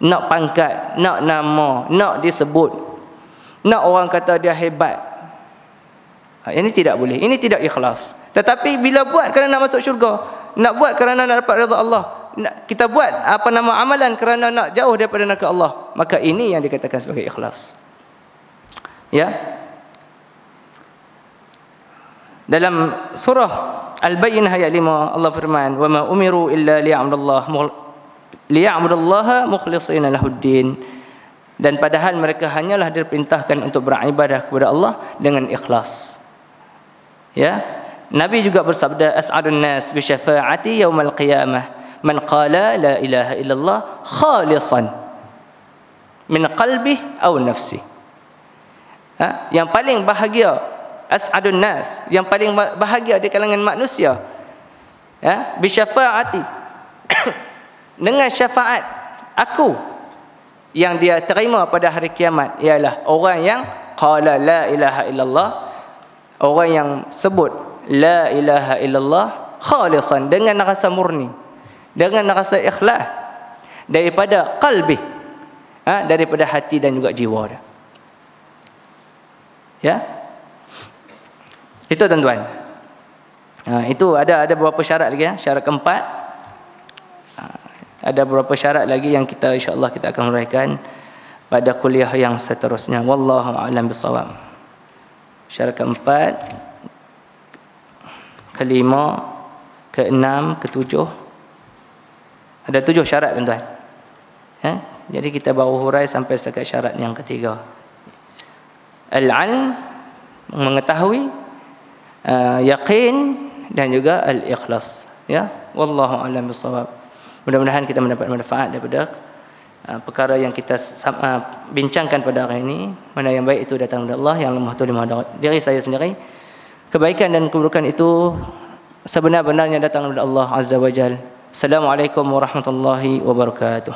Speaker 1: Nak pangkat, nak nama, nak disebut, nak orang kata dia hebat. Ini tidak boleh. Ini tidak ikhlas. Tetapi bila buat kerana nak masuk syurga, nak buat kerana nak dapat redha Allah, kita buat amalan kerana nak jauh daripada neraka Allah, maka ini yang dikatakan sebagai ikhlas. Ya. Dalam surah Al-Bayyinah ayat 5 Allah firman, "Wa ma umiru illa liya'budullaha mukhlishina lahuddin." Dan padahal mereka hanyalah diperintahkan untuk beribadah kepada Allah dengan ikhlas. Ya. Nabi juga bersabda, "As'adun nas bi syafa'ati yaumal qiyamah man qala la ilaha illallah khalisan min qalbihi aw nafsihi." Yang paling bahagia, as'adun nas, yang paling bahagia di kalangan manusia, ya, bi syafa'ati dengan syafaat aku, yang dia terima pada hari kiamat, ialah orang yang qala la ilaha illallah, orang yang sebut la ilaha illallah khalisan, dengan rasa murni, dengan rasa ikhlas daripada qalbi, daripada hati dan juga jiwa dia. Ya, itu tuan-tuan. Itu ada beberapa syarat lagi, ya. Syarat keempat, ada beberapa syarat lagi yang kita insya-Allah kita akan uraikan pada kuliah yang seterusnya. Wallahu a'lam bissawab. Syarat keempat, kelima, keenam, ketujuh. Ada 7 syarat tuan-tuan. Jadi kita baru hurai sampai setakat syarat yang ketiga. Al-'ilm, mengetahui, yaqin, dan juga al-ikhlas. Ya, wallahu a'lam bissawab. Mudah-mudahan kita mendapat manfaat daripada perkara yang kita bincangkan pada hari ini. Mana yang baik itu datang dari Allah, yang lemah itu dari diri saya sendiri. Kebaikan dan keburukan itu sebenar-benarnya datang dari Allah Azza wa Jalla. Assalamualaikum warahmatullahi wabarakatuh.